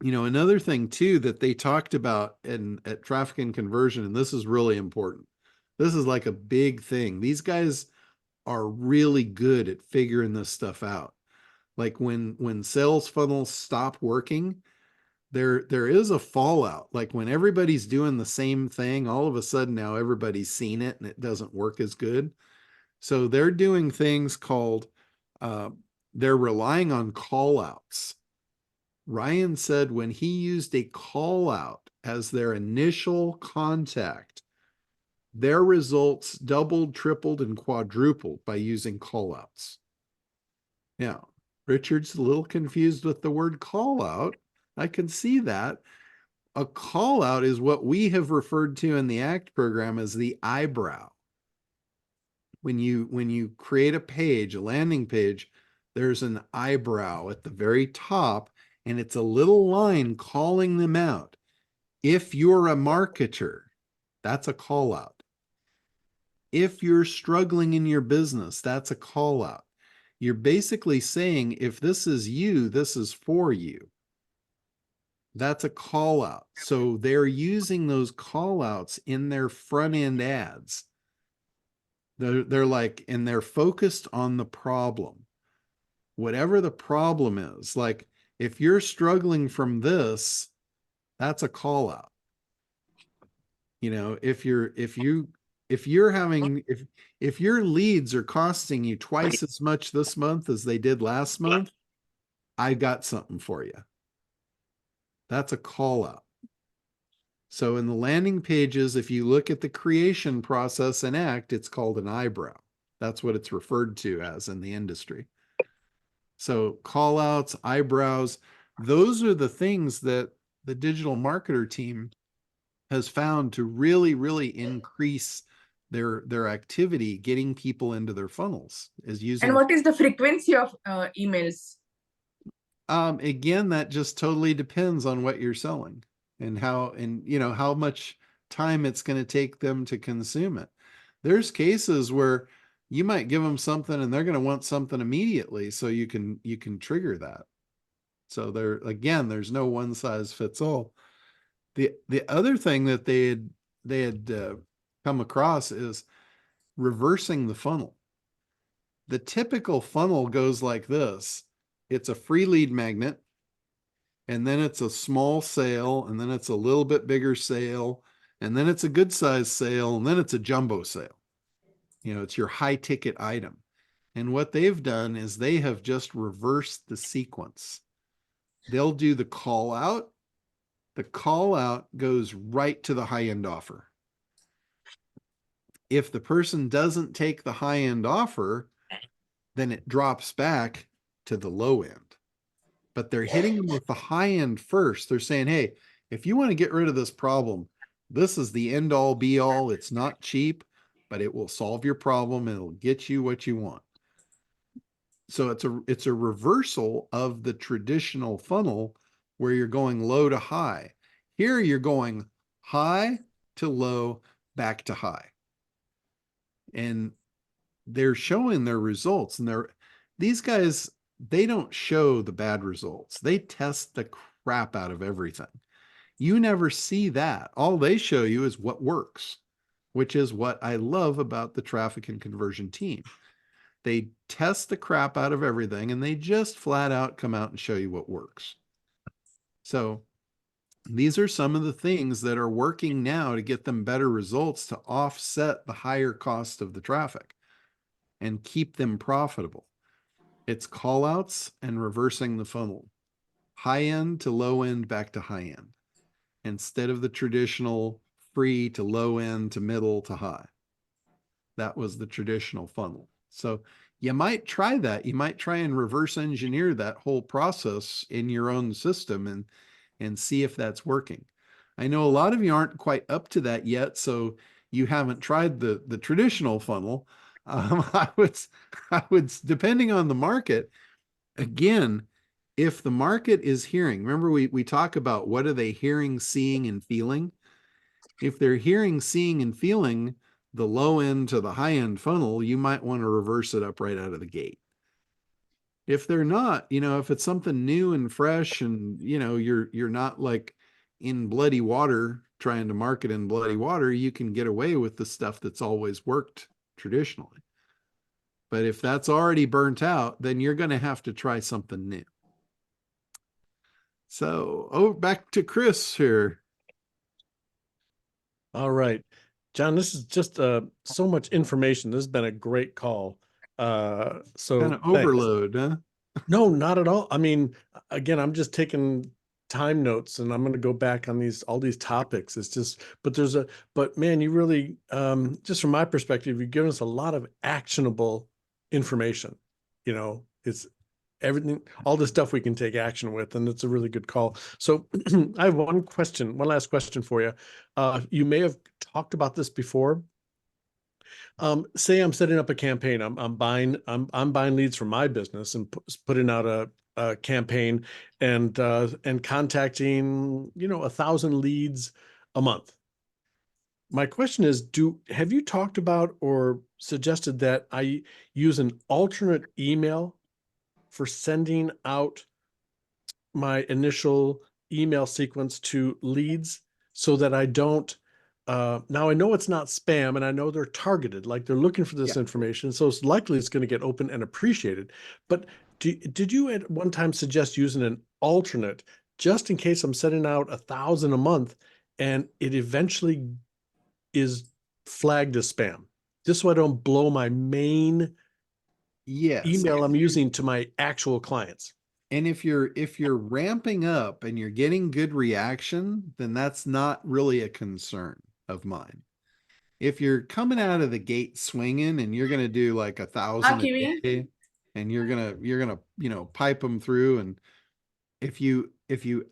you know, another thing too that they talked about at Traffic and Conversion, and this is really important. This is like a big thing. These guys are really good at figuring this stuff out. Like when sales funnels stop working, there is a fallout. Like when everybody's doing the same thing, all of a sudden now everybody's seen it and it doesn't work as good. So they're doing things called, they're relying on call outs. Ryan said when he used a call out as their initial contact, their results doubled, tripled, and quadrupled by using call outs. Now, Richard's a little confused with the word call out. I can see that. A call out is what we have referred to in the ACT program as the eyebrow. When you create a page, a landing page, there's an eyebrow at the very top, and it's a little line calling them out. If you're a marketer, that's a call out. If you're struggling in your business, that's a call out. You're basically saying, if this is you, this is for you. That's a call out. So they're using those call outs in their front end ads. They're like, and they're focused on the problem. Whatever the problem is, like if you're struggling from this, that's a call out. You know, if your leads are costing you twice as much this month as they did last month, I got something for you. That's a call out. So in the landing pages, if you look at the creation process in ACT, it's called an eyebrow. That's what it's referred to as in the industry. So call outs, eyebrows, those are the things that the digital marketer team has found to really, really increase their activity getting people into their funnels is using. And what is the frequency of emails? Again, that just totally depends on what you're selling and how much time it's going to take them to consume it. There's cases where you might give them something and they're going to want something immediately, so you can trigger that. So there's no one size fits all. The other thing that they had come across is reversing the funnel. The typical funnel goes like this. It's a free lead magnet, and then it's a small sale, and then it's a little bit bigger sale, and then it's a good size sale, and then it's a jumbo sale. It's your high ticket item. And what they've done is they have just reversed the sequence. They'll do the call out. The call out goes right to the high end offer. If the person doesn't take the high end offer, then it drops back to the low end. But they're hitting them with the high end first. They're saying, hey, if you want to get rid of this problem, this is the end all be all. It's not cheap, but it will solve your problem and it'll get you what you want. So it's a reversal of the traditional funnel where you're going low to high. Here you're going high to low, back to high. And they're showing their results, and these guys, they don't show the bad results. They test the crap out of everything. You never see that. All they show you is what works, which is what I love about the traffic and conversion team. They test the crap out of everything, and they just flat out come out and show you what works. So these are some of the things that are working now to get them better results to offset the higher cost of the traffic and keep them profitable. It's call outs and reversing the funnel. High end to low end, back to high end, instead of the traditional free to low end to middle to high. That was the traditional funnel. So you might try that. You might try and reverse engineer that whole process in your own system and see if that's working. I know a lot of you aren't quite up to that yet, so you haven't tried the traditional funnel. I would, depending on the market, again, if the market is hearing, remember we talk about what are they hearing, seeing, and feeling? If they're hearing, seeing, and feeling the low end to the high end funnel, you might want to reverse it up right out of the gate. If they're not, if it's something new and fresh and, you're not like in bloody water, trying to market in bloody water, you can get away with the stuff that's always worked traditionally. But if that's already burnt out, then you're going to have to try something new. So, back to Chris here. All right, John, this is just so much information. This has been a great call. So kind of overload, huh? No, not at all. I mean, again, I'm just taking time notes and I'm going to go back on all these topics. It's just, but man, you really, just from my perspective, you've given us a lot of actionable information. It's everything, all the stuff we can take action with, and it's a really good call. So I have one last question for you. You may have talked about this before. Say I'm setting up a campaign. I'm buying leads from my business and putting out a campaign and contacting 1,000 leads a month. My question is, have you talked about or suggested that I use an alternate email for sending out my initial email sequence to leads so that I don't now I know it's not spam and I know they're targeted, like they're looking for this information. So it's likely it's going to get open and appreciated. But did you at one time suggest using an alternate just in case I'm sending out 1,000 a month and it eventually is flagged as spam, just so I don't blow my main email I'm using to my actual clients? And if you're ramping up and you're getting good reaction, then that's not really a concern of mine. If you're coming out of the gate swinging and you're going to do like 1,000 a day and you're going to pipe them through, and if you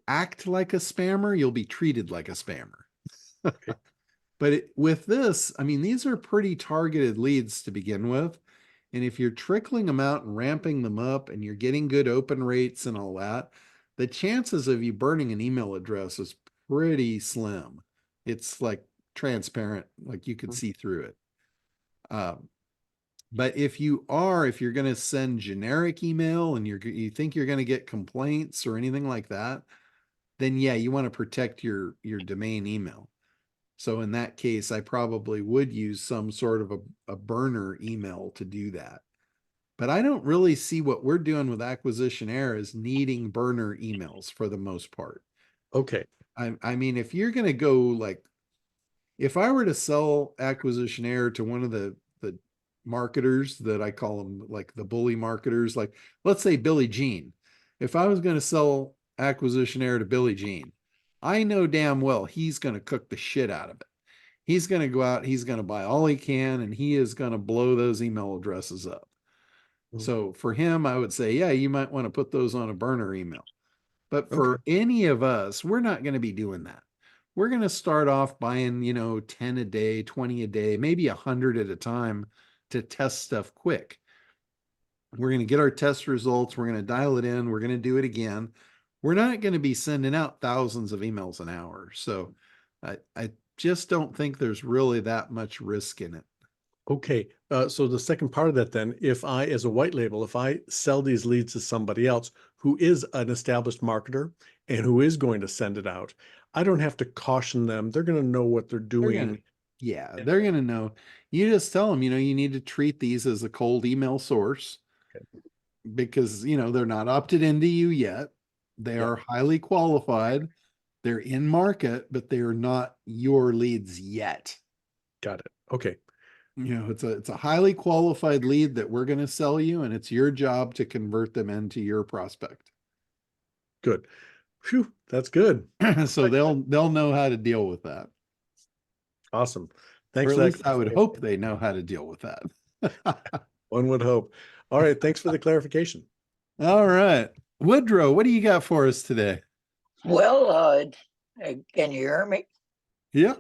act like a spammer, you'll be treated like a spammer. But with this, I mean, these are pretty targeted leads to begin with. And if you're trickling them out and ramping them up and you're getting good open rates and all that, the chances of you burning an email address is pretty slim. It's like transparent, like you could see through it. But if you're going to send generic email and you think you're going to get complaints or anything like that, then yeah, you want to protect your domain email. So in that case, I probably would use some sort of a burner email to do that. But I don't really see what we're doing with Acquisition Air as needing burner emails for the most part. Okay. I mean, if you're going to go like, if I were to sell Acquisition Air to one of the marketers that I call them, like the bully marketers, like let's say Billie Jean, if I was going to sell Acquisition Air to Billie Jean, I know damn well he's going to cook the shit out of it. He's going to go out, he's going to buy all he can, and he is going to blow those email addresses up. So for him, I would say, yeah, you might want to put those on a burner email. But for any of us, we're not going to be doing that. We're going to start off buying, 10 a day, 20 a day, maybe 100 at a time to test stuff quick. We're going to get our test results. We're going to dial it in. We're going to do it again. We're not going to be sending out thousands of emails an hour. So I just don't think there's really that much risk in it. Okay. So the second part of that then, if I, as a white label, if I sell these leads to somebody else who is an established marketer and who is going to send it out, I don't have to caution them. They're going to know what they're doing. They're going to know. You just tell them, you need to treat these as a cold email source because, they're not opted into you yet. They are highly qualified. They're in market, but they are not your leads yet. Got it. Okay. It's a highly qualified lead that we're going to sell you, and it's your job to convert them into your prospect. Good. Phew, that's good. So they'll know how to deal with that. Awesome. Thanks. Or at least I would hope they know how to deal with that. One would hope. All right. Thanks for the clarification. All right. Woodrow, what do you got for us today? Well, can you hear me? Yeah.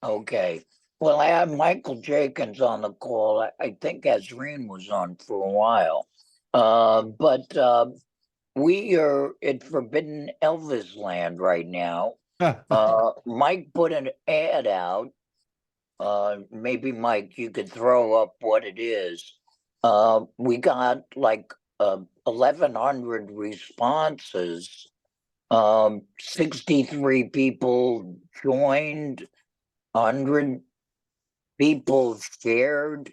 Okay. Well, I have Michael Jenkins on the call. I think Azreen was on for a while. But we are at Forbidden Elvis land right now. Mike put an ad out. Maybe, Mike, you could throw up what it is. We got like 1,100 responses. 63 people joined, 100 people shared,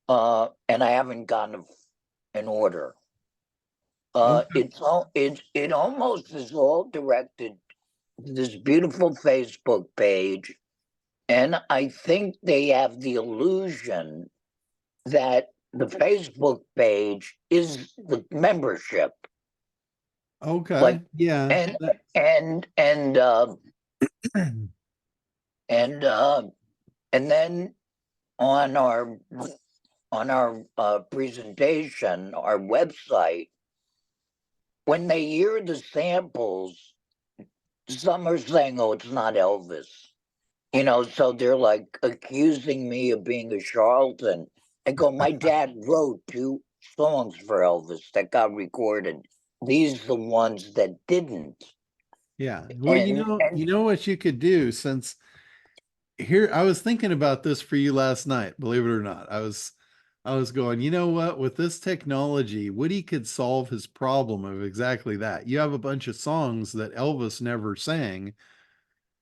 and I haven't gotten an order. It almost is all directed to this beautiful Facebook page, and I think they have the illusion that the Facebook page is the membership. Okay. Like, yeah. And then on our presentation, our website, when they hear the samples, some are saying, "Oh, it's not Elvis," so they're like accusing me of being a charlatan. I go, my dad wrote 2 songs for Elvis that got recorded. These are the ones that didn't. Yeah. Well, you know what you could do, since here, I was thinking about this for you last night, believe it or not. I was going, you know what, with this technology, Woody could solve his problem of exactly that. You have a bunch of songs that Elvis never sang.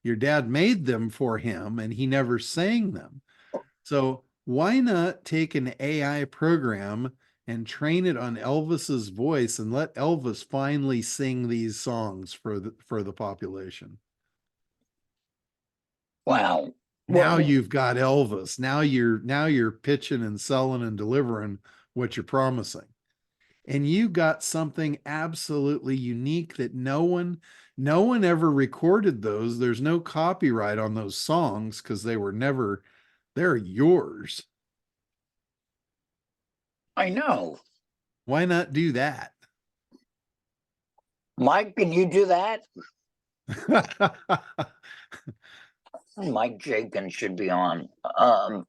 Your dad made them for him and he never sang them. So why not take an AI program and train it on Elvis's voice and let Elvis finally sing these songs for the population? Wow. Now you've got Elvis. Now you're pitching and selling and delivering what you're promising. And you got something absolutely unique that no one ever recorded those. There's no copyright on those songs because they're yours. I know. Why not do that? Mike, can you do that? Mike Jenkins should be on. You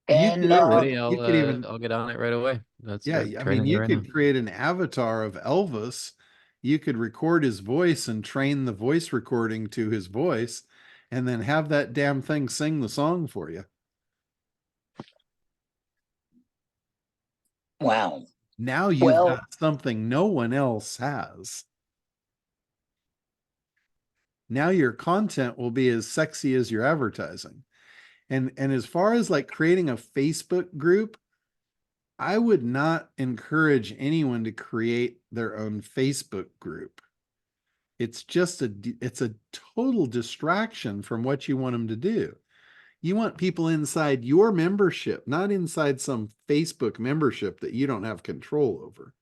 And could Ready? you could even I'll get on it right away. That's yeah, start I mean, training it you right now. could create an avatar of Elvis. You could record his voice and train the voice recording to his voice, and then have that damn thing sing the song for you. wow. Now you've Well, got something no one else has. Now your content will be as sexy as your advertising. And as far as like creating a Facebook group, I would not encourage anyone to create their own Facebook group. It's just it's a total distraction from what you want them to do. You want people inside your membership, not inside some Facebook membership that you don't have control over.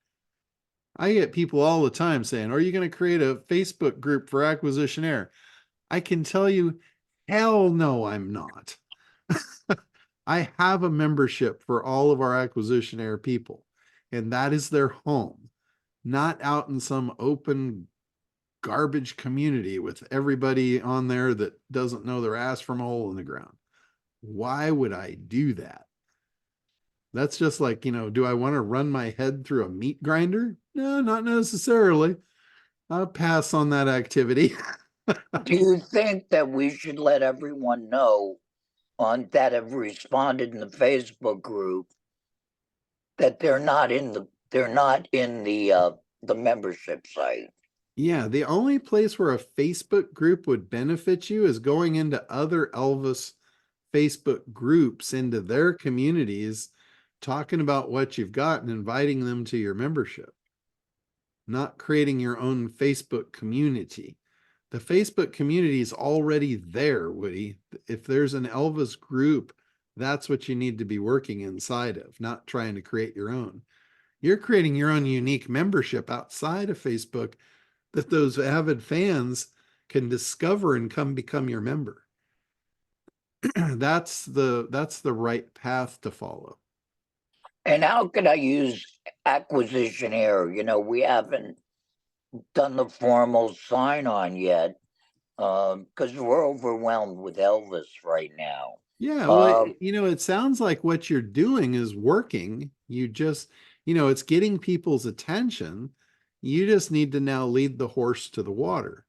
I get people all the time saying, are you going to create a Facebook group for Acquisitionaire? I can tell you, hell no, I'm not. I have a membership for all of our Acquisitionaire people, and that is their home, not out in some open garbage community with everybody on there that doesn't know their ass from a hole in the ground. Why would I do that? That's just like, do I want to run my head through a meat grinder? No, not necessarily. I'll pass on that activity. do you think that we should let everyone know on that have responded in the Facebook group that they're not in the membership site? Yeah, the only place where a Facebook group would benefit you is going into other Elvis Facebook groups, into their communities, talking about what you've got and inviting them to your membership, not creating your own Facebook community. The Facebook community is already there, Woody. If there's an Elvis group, that's what you need to be working inside of, not trying to create your own. You're creating your own unique membership outside of Facebook that those avid fans can discover and come become your member. That's the right path to follow. And how could I use Acquisitionaire? We haven't done the formal sign on yet because we're overwhelmed with Elvis right now. Yeah, well, it sounds like what you're doing is working. You just, it's getting people's attention. You just need to now lead the horse to the water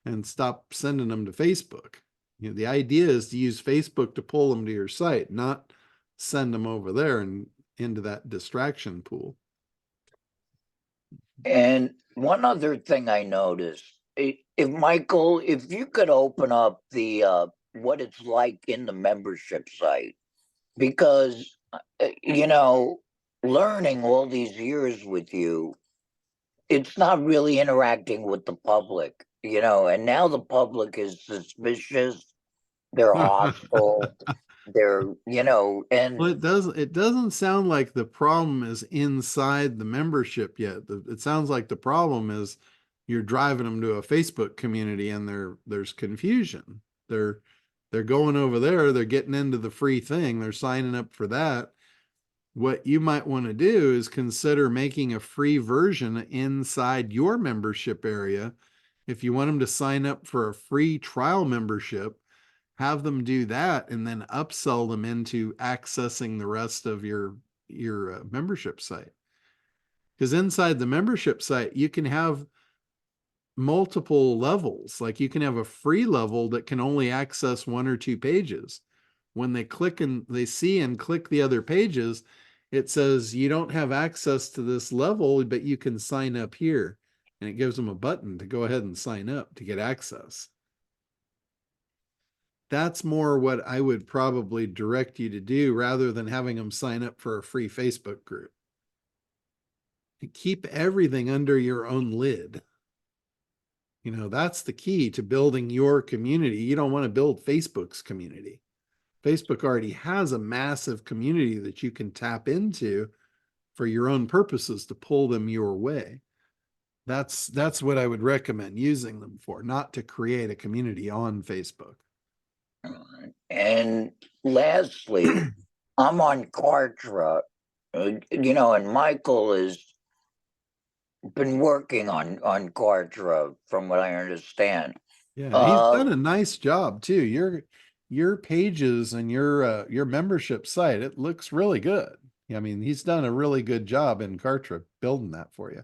and stop sending them to Facebook. The idea is to use Facebook to pull them to your site, not send them over there and into that distraction pool. And one other thing I noticed, if Michael, if you could open up the what it's like in the membership site, because learning all these years with you, it's not really interacting with the public, and now the public is suspicious, they're hostile, they're, and Well, it doesn't sound like the problem is inside the membership yet. It sounds like the problem is you're driving them to a Facebook community and there's confusion. They're going over there, they're getting into the free thing, they're signing up for that. What you might want to do is consider making a free version inside your membership area. If you want them to sign up for a free trial membership, have them do that and then upsell them into accessing the rest of your membership site. Because inside the membership site, you can have multiple levels. Like you can have a free level that can only access 1 or 2 pages. When they click and they see and click the other pages, it says you don't have access to this level, but you can sign up here. And it gives them a button to go ahead and sign up to get access. That's more what I would probably direct you to do rather than having them sign up for a free Facebook group. Keep everything under your own lid. That's the key to building your community. You don't want to build Facebook's community. Facebook already has a massive community that you can tap into for your own purposes to pull them your way. That's what I would recommend using them for, not to create a community on Facebook. And lastly, I'm on Kartra, and Michael has been working on Kartra from what I understand. Yeah, he's done a nice job too. Your pages and your membership site, it looks really good. I mean, he's done a really good job in Kartra building that for you.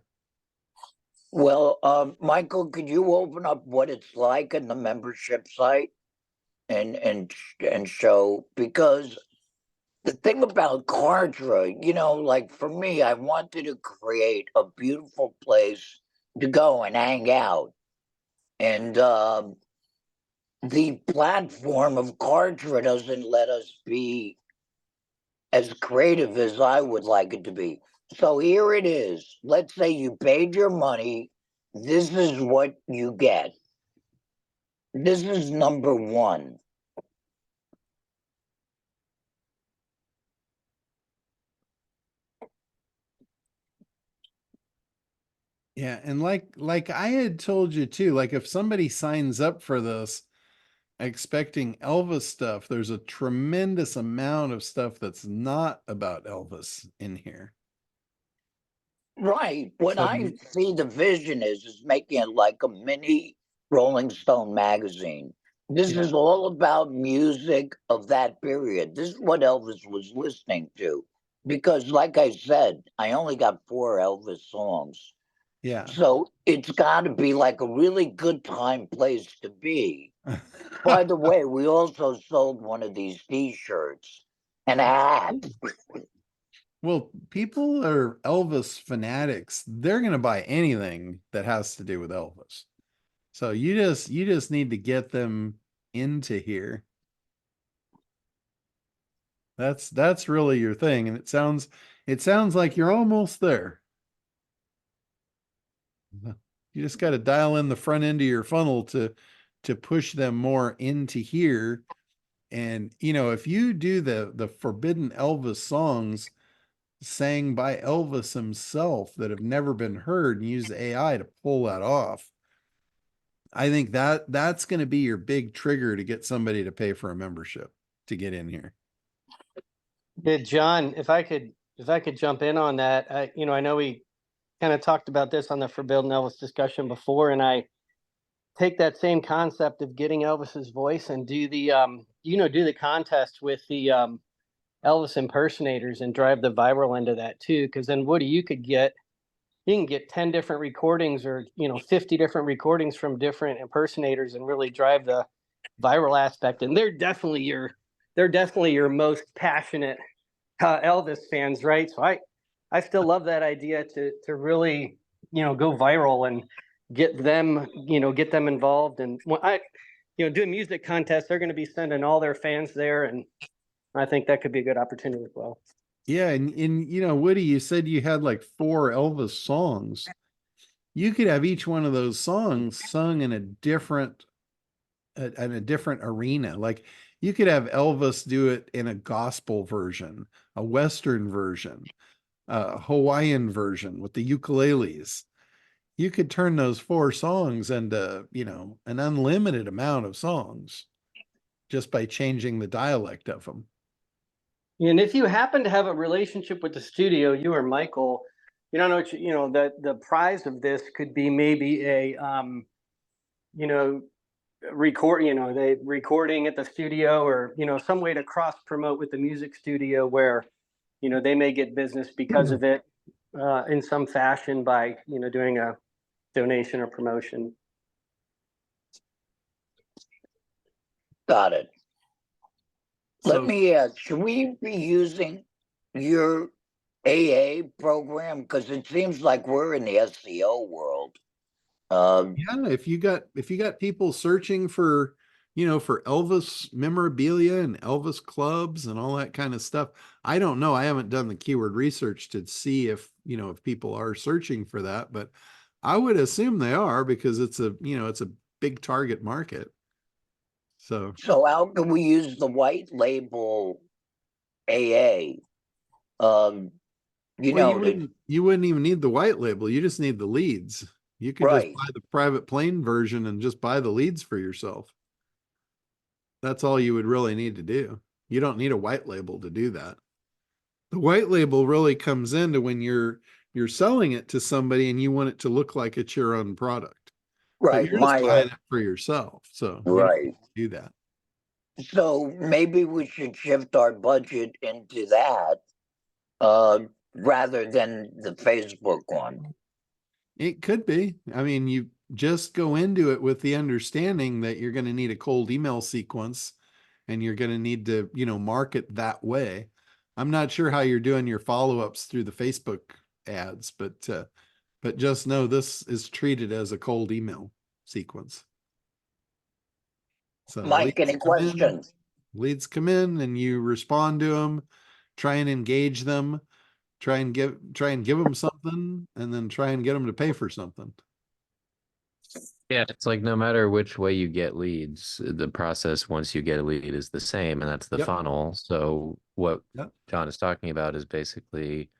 Well, Michael, could you open up what it's like in the membership site and show, because the thing about Kartra, you know, like for me, I wanted to create a beautiful place to go and hang out. And the platform of Kartra doesn't let us be as creative as I would like it to be. So here it is. Let's say you paid your money. This is what you get. This is number one. Yeah, and like I had told you too, like if somebody signs up for this expecting Elvis stuff, there's a tremendous amount of stuff that's not about Elvis in here. Right. What I see the vision is making it like a mini Rolling Stone magazine. This is all about music of that period. This is what Elvis was listening to. Because like I said, I only got 4 Elvis songs. Yeah. So it's got to be like a really good time place to be. By the way, we also sold one of these t-shirts and a hat. Well, people are Elvis fanatics. They're going to buy anything that has to do with Elvis. So you just need to get them into here. That's really your thing, and it sounds like you're almost there. You just got to dial in the front end of your funnel to push them more into here. And you know, if you do the forbidden Elvis songs sang by Elvis himself that have never been heard and use AI to pull that off, I think that's going to be your big trigger to get somebody to pay for a membership to get in here. Yeah, John, if I could jump in on that, I know we kind of talked about this on the Forbidden Elvis discussion before, and I take that same concept of getting Elvis's voice and do the do the contest with the Elvis impersonators and drive the viral into that too. Because then, Woody, you can get 10 different recordings or 50 different recordings from different impersonators and really drive the viral aspect. And they're definitely your most passionate Elvis fans, right? So I still love that idea to really go viral and get them involved. And when doing music contests, they're going to be sending all their fans there, and I think that could be a good opportunity as well. Yeah, and Woody, you said you had like 4 Elvis songs. You could have each one of those songs sung in a different arena. Like you could have Elvis do it in a gospel version, a Western version, a Hawaiian version with the ukuleles. You could turn those 4 songs into, an unlimited amount of songs just by changing the dialect of them. And if you happen to have a relationship with the studio, you or Michael, the prize of this could be maybe a, recording at the studio, or, some way to cross promote with the music studio where, they may get business because of it in some fashion by, doing a donation or promotion. Got it. Let me ask, should we be using your AA program? Because it seems like we're in the SEO world. Yeah, if you got people searching for, for Elvis memorabilia and Elvis clubs and all that kind of stuff. I don't know. I haven't done the keyword research to see if people are searching for that, but I would assume they are, because it's a big target market. So how can we use the white label AA? you wouldn't even need the white label. You just need the leads. You could just buy the private plane version and just buy the leads for yourself. That's all you would really need to do. You don't need a white label to do that. The white label really comes into when you're selling it to somebody and you want it to look like it's your own product. But Right, you're just my, buying it for yourself, so you don't right. do that. So maybe we should shift our budget into that, rather than the Facebook one. It could be. I mean, you just go into it with the understanding that you're going to need a cold email sequence and you're going to need to, market that way. I'm not sure how you're doing your follow-ups through the Facebook ads, but just know this is treated as a cold email sequence. So Mike, any questions? Leads come in and you respond to them, try and engage them, try and give them something, and then try and get them to pay for something. Yeah, it's like no matter which way you get leads, the process once you get a lead is the same, and that's the funnel. So what John is talking about is basically,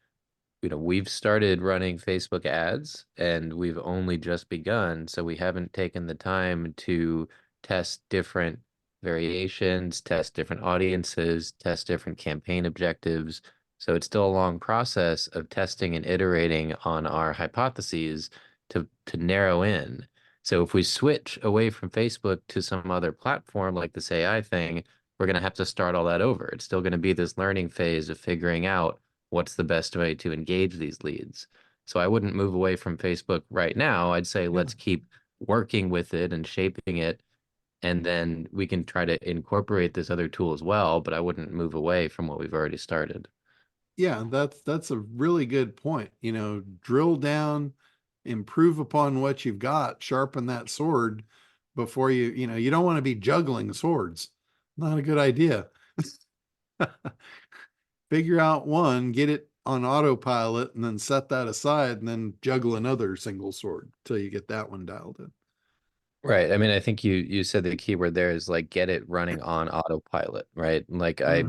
we've started running Facebook ads and we've only just begun. So we haven't taken the time to test different variations, test different audiences, test different campaign objectives. So it's still a long process of testing and iterating on our hypotheses to narrow in. So if we switch away from Facebook to some other platform like this AI thing, we're going to have to start all that over. It's still going to be this learning phase of figuring out what's the best way to engage these leads. So I wouldn't move away from Facebook right now. I'd say let's keep working with it and shaping it, and then we can try to incorporate this other tool as well, but I wouldn't move away from what we've already started. Yeah, that's a really good point. Drill down, improve upon what you've got, sharpen that sword before you don't want to be juggling swords. Not a good idea. Figure out one, get it on autopilot, and then set that aside, and then juggle another single sword till you get that one dialed in. Right. I mean, I think you said the keyword there is like get it running on autopilot, right? Like my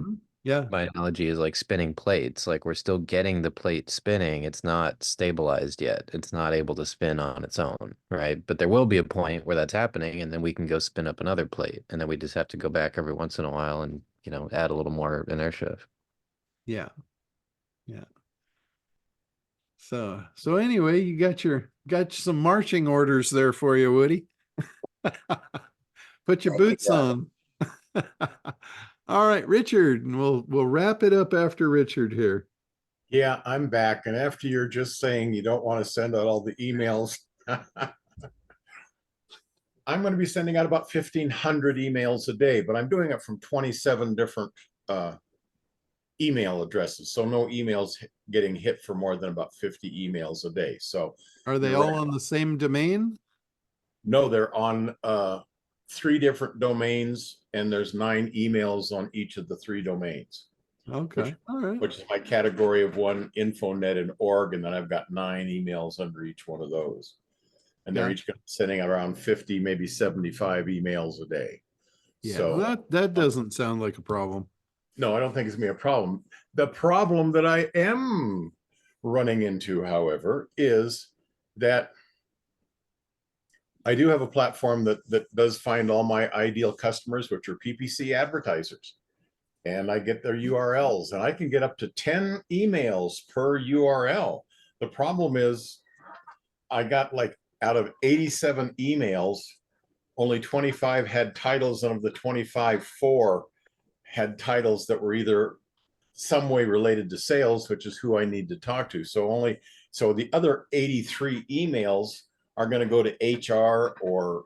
analogy is like spinning plates. Like we're still getting the plate spinning. It's not stabilized yet. It's not able to spin on its own, right? But there will be a point where that's happening, and then we can go spin up another plate, and then we just have to go back every once in a while and add a little more inertia. Yeah. So anyway, you got some marching orders there for you, Woody. Put your boots on. All right, Richard, and we'll wrap it up after Richard here. Yeah, I'm back. And after you're just saying you don't want to send out all the emails, I'm going to be sending out about 1,500 emails a day, but I'm doing it from 27 different email addresses. So no emails getting hit for more than about 50 emails a day. So are they all on the same domain? No, they're on 3 different domains, and there's 9 emails on each of the 3 domains. Okay. All right. Which is my category of 1, InfoNet and org, and then I've got 9 emails under each one of those. And they're each sending around 50, maybe 75 emails a day. Yeah, so well, that doesn't sound like a problem. No, I don't think it's gonna be a problem. The problem that I am running into, however, is that I do have a platform that does find all my ideal customers, which are PPC advertisers. And I get their URLs, and I can get up to 10 emails per URL. The problem is I got like out of 87 emails, only 25 had titles, and of the 25, 4 had titles that were either some way related to sales, which is who I need to talk to. So the other 83 emails are going to go to HR or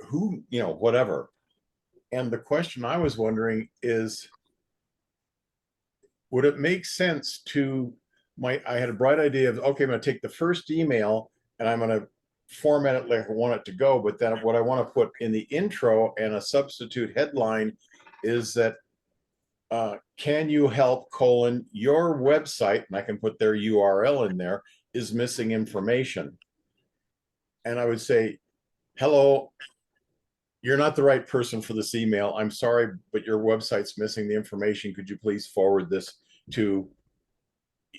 who, whatever. And the question I was wondering is, would it make sense to I had a bright idea of, okay, I'm going to take the first email and I'm going to format it like I want it to go. But then what I want to put in the intro and a substitute headline is that, can you help, your website, and I can put their URL in there, is missing information. And I would say, hello, you're not the right person for this email. I'm sorry, but your website's missing the information. Could you please forward this to,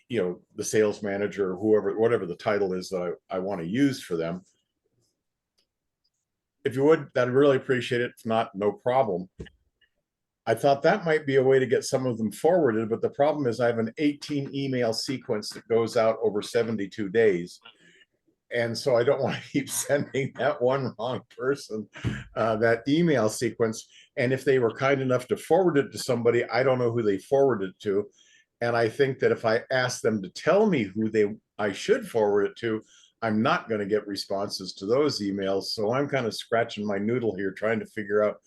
the sales manager or whoever, whatever the title is that I want to use for them. If you would, I'd really appreciate it. If not, no problem. I thought that might be a way to get some of them forwarded, but the problem is I have an 18 email sequence that goes out over 72 days. And so I don't want to keep sending that one wrong person that email sequence. And if they were kind enough to forward it to somebody, I don't know who they forwarded it to. And I think that if I ask them to tell me who I should forward it to, I'm not going to get responses to those emails. So I'm kind of scratching my noodle here, trying to figure out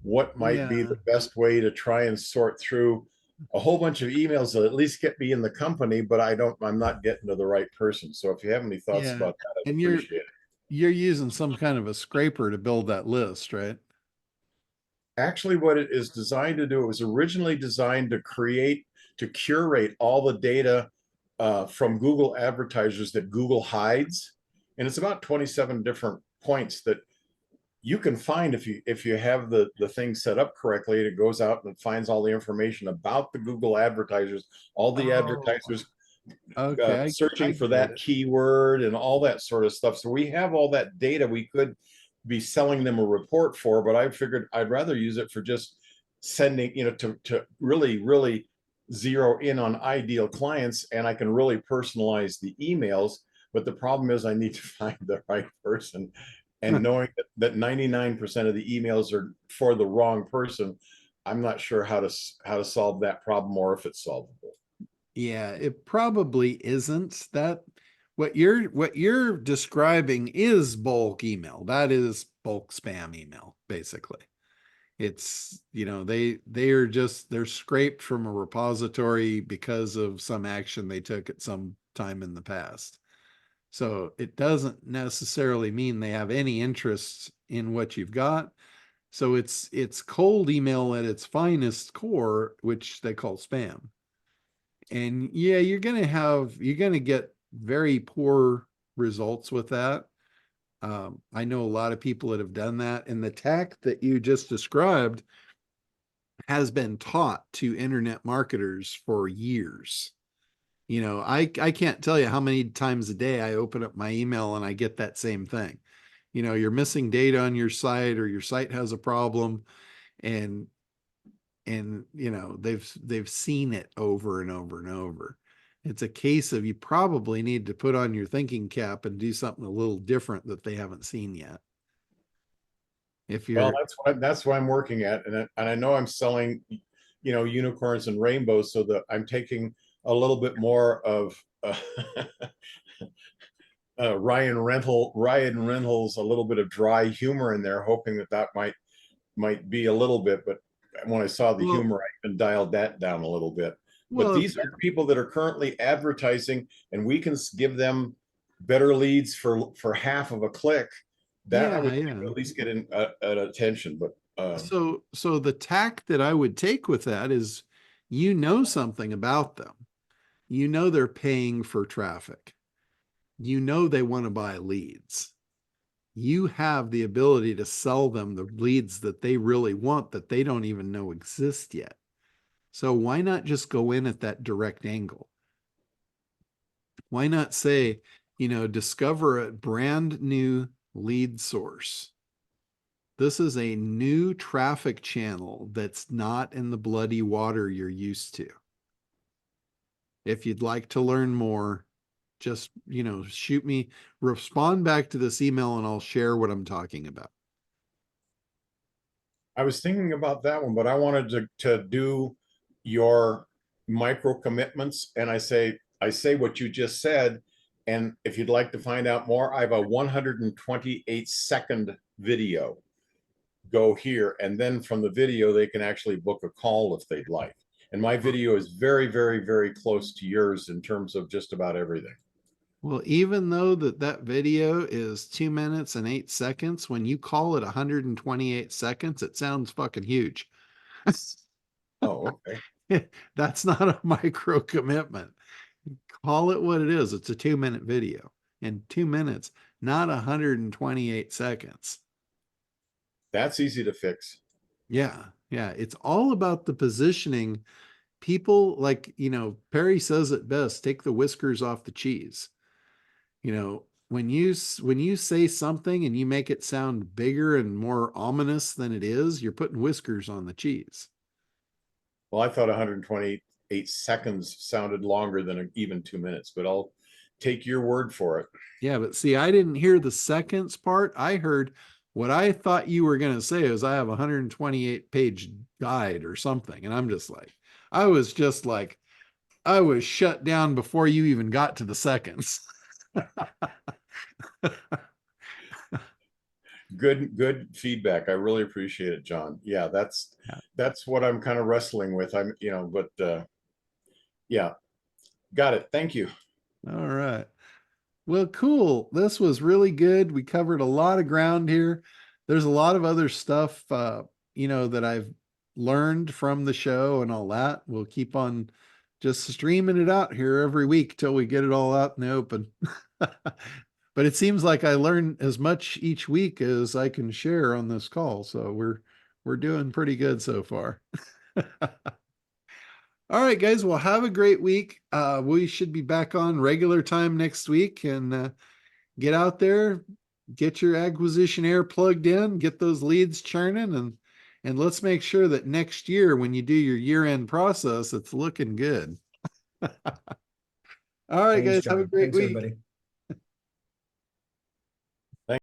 what might be the best way to try and sort through a whole bunch of emails that at least get me in the company, but I'm not getting to the right person. So if you have any thoughts about that, I'd And appreciate it. you're using some kind of a scraper to build that list, right? Actually, what it is designed to do, it was originally designed to curate all the data from Google advertisers that Google hides. And it's about 27 different points that you can find if you have the thing set up correctly. It goes out and it finds all the information about the Google advertisers, all the advertisers searching for that keyword and all that sort of stuff. So we have all that data we could be selling them a report for, but I figured I'd rather use it for just sending, to really zero in on ideal clients, and I can really personalize the emails. But the problem is I need to find the right person. And knowing that 99% of the emails are for the wrong person, I'm not sure how to solve that problem, or if it's solvable. Yeah, it probably isn't. That what you're describing is bulk email. That is bulk spam email, basically. It's, they're scraped from a repository because of some action they took at some time in the past. So it doesn't necessarily mean they have any interest in what you've got. So it's cold email at its finest core, which they call spam. And yeah, you're going to get very poor results with that. I know a lot of people that have done that, and the tack that you just described has been taught to internet marketers for years. I can't tell you how many times a day I open up my email and I get that same thing. You're missing data on your site, or your site has a problem, and they've seen it over and over and over. It's a case of you probably need to put on your thinking cap and do something a little different that they haven't seen yet. That's what I'm working at, and I know I'm selling, unicorns and rainbows, so that I'm taking a little bit more of Ryan Reynolds, a little bit of dry humor in there, hoping that might be a little bit. But when I saw the humor, I even dialed that down a little bit. But these are people that are currently advertising, and we can give them better leads for half of a click. That I would at least get an attention. But so the tack that I would take with that is, something about them. They're paying for traffic. They want to buy leads. You have the ability to sell them the leads that they really want, that they don't even know exist yet. So why not just go in at that direct angle? Why not say, discover a brand new lead source. This is a new traffic channel that's not in the bloody water you're used to. If you'd like to learn more, just, respond back to this email and I'll share what I'm talking about. I was thinking about that one, but I wanted to do your micro commitments. And I say what you just said. And if you'd like to find out more, I have a 128-second video. Go here. And then from the video, they can actually book a call if they'd like. And my video is very, very, very close to yours in terms of just about everything. Well, even though that video is 2 minutes and 8 seconds, when you call it 128 seconds, it sounds fucking huge. Oh, okay. That's not a micro commitment. Call it what it is. It's a 2-minute video, and 2 minutes, not 128 seconds. That's easy to fix. Yeah. It's all about the positioning. People, like, Perry says it best, take the whiskers off the cheese. When you say something and you make it sound bigger and more ominous than it is, you're putting whiskers on the cheese. Well, I thought 128 seconds sounded longer than even 2 minutes, but take your word for it. Yeah, but see, I didn't hear the seconds part. I heard what I thought you were going to say is I have a 128 page guide or something. And I'm just like, I was shut down before you even got to the seconds. Good feedback. I really appreciate it, John. Yeah, that's what I'm kind of wrestling with. Yeah, got it. Thank you. All right. Well, cool. This was really good. We covered a lot of ground here. There's a lot of other stuff, that I've learned from the show and all that. We'll keep on just streaming it out here every week till we get it all out in the open. But it seems like I learn as much each week as I can share on this call. So we're doing pretty good so far. All right, guys. Well, have a great week. We should be back on regular time next week, and get out there, get your acquisition air plugged in, get those leads churning, and let's make sure that next year when you do your year-end process, it's looking good. All right, Thanks, guys. Have a John. great Thanks, week. everybody.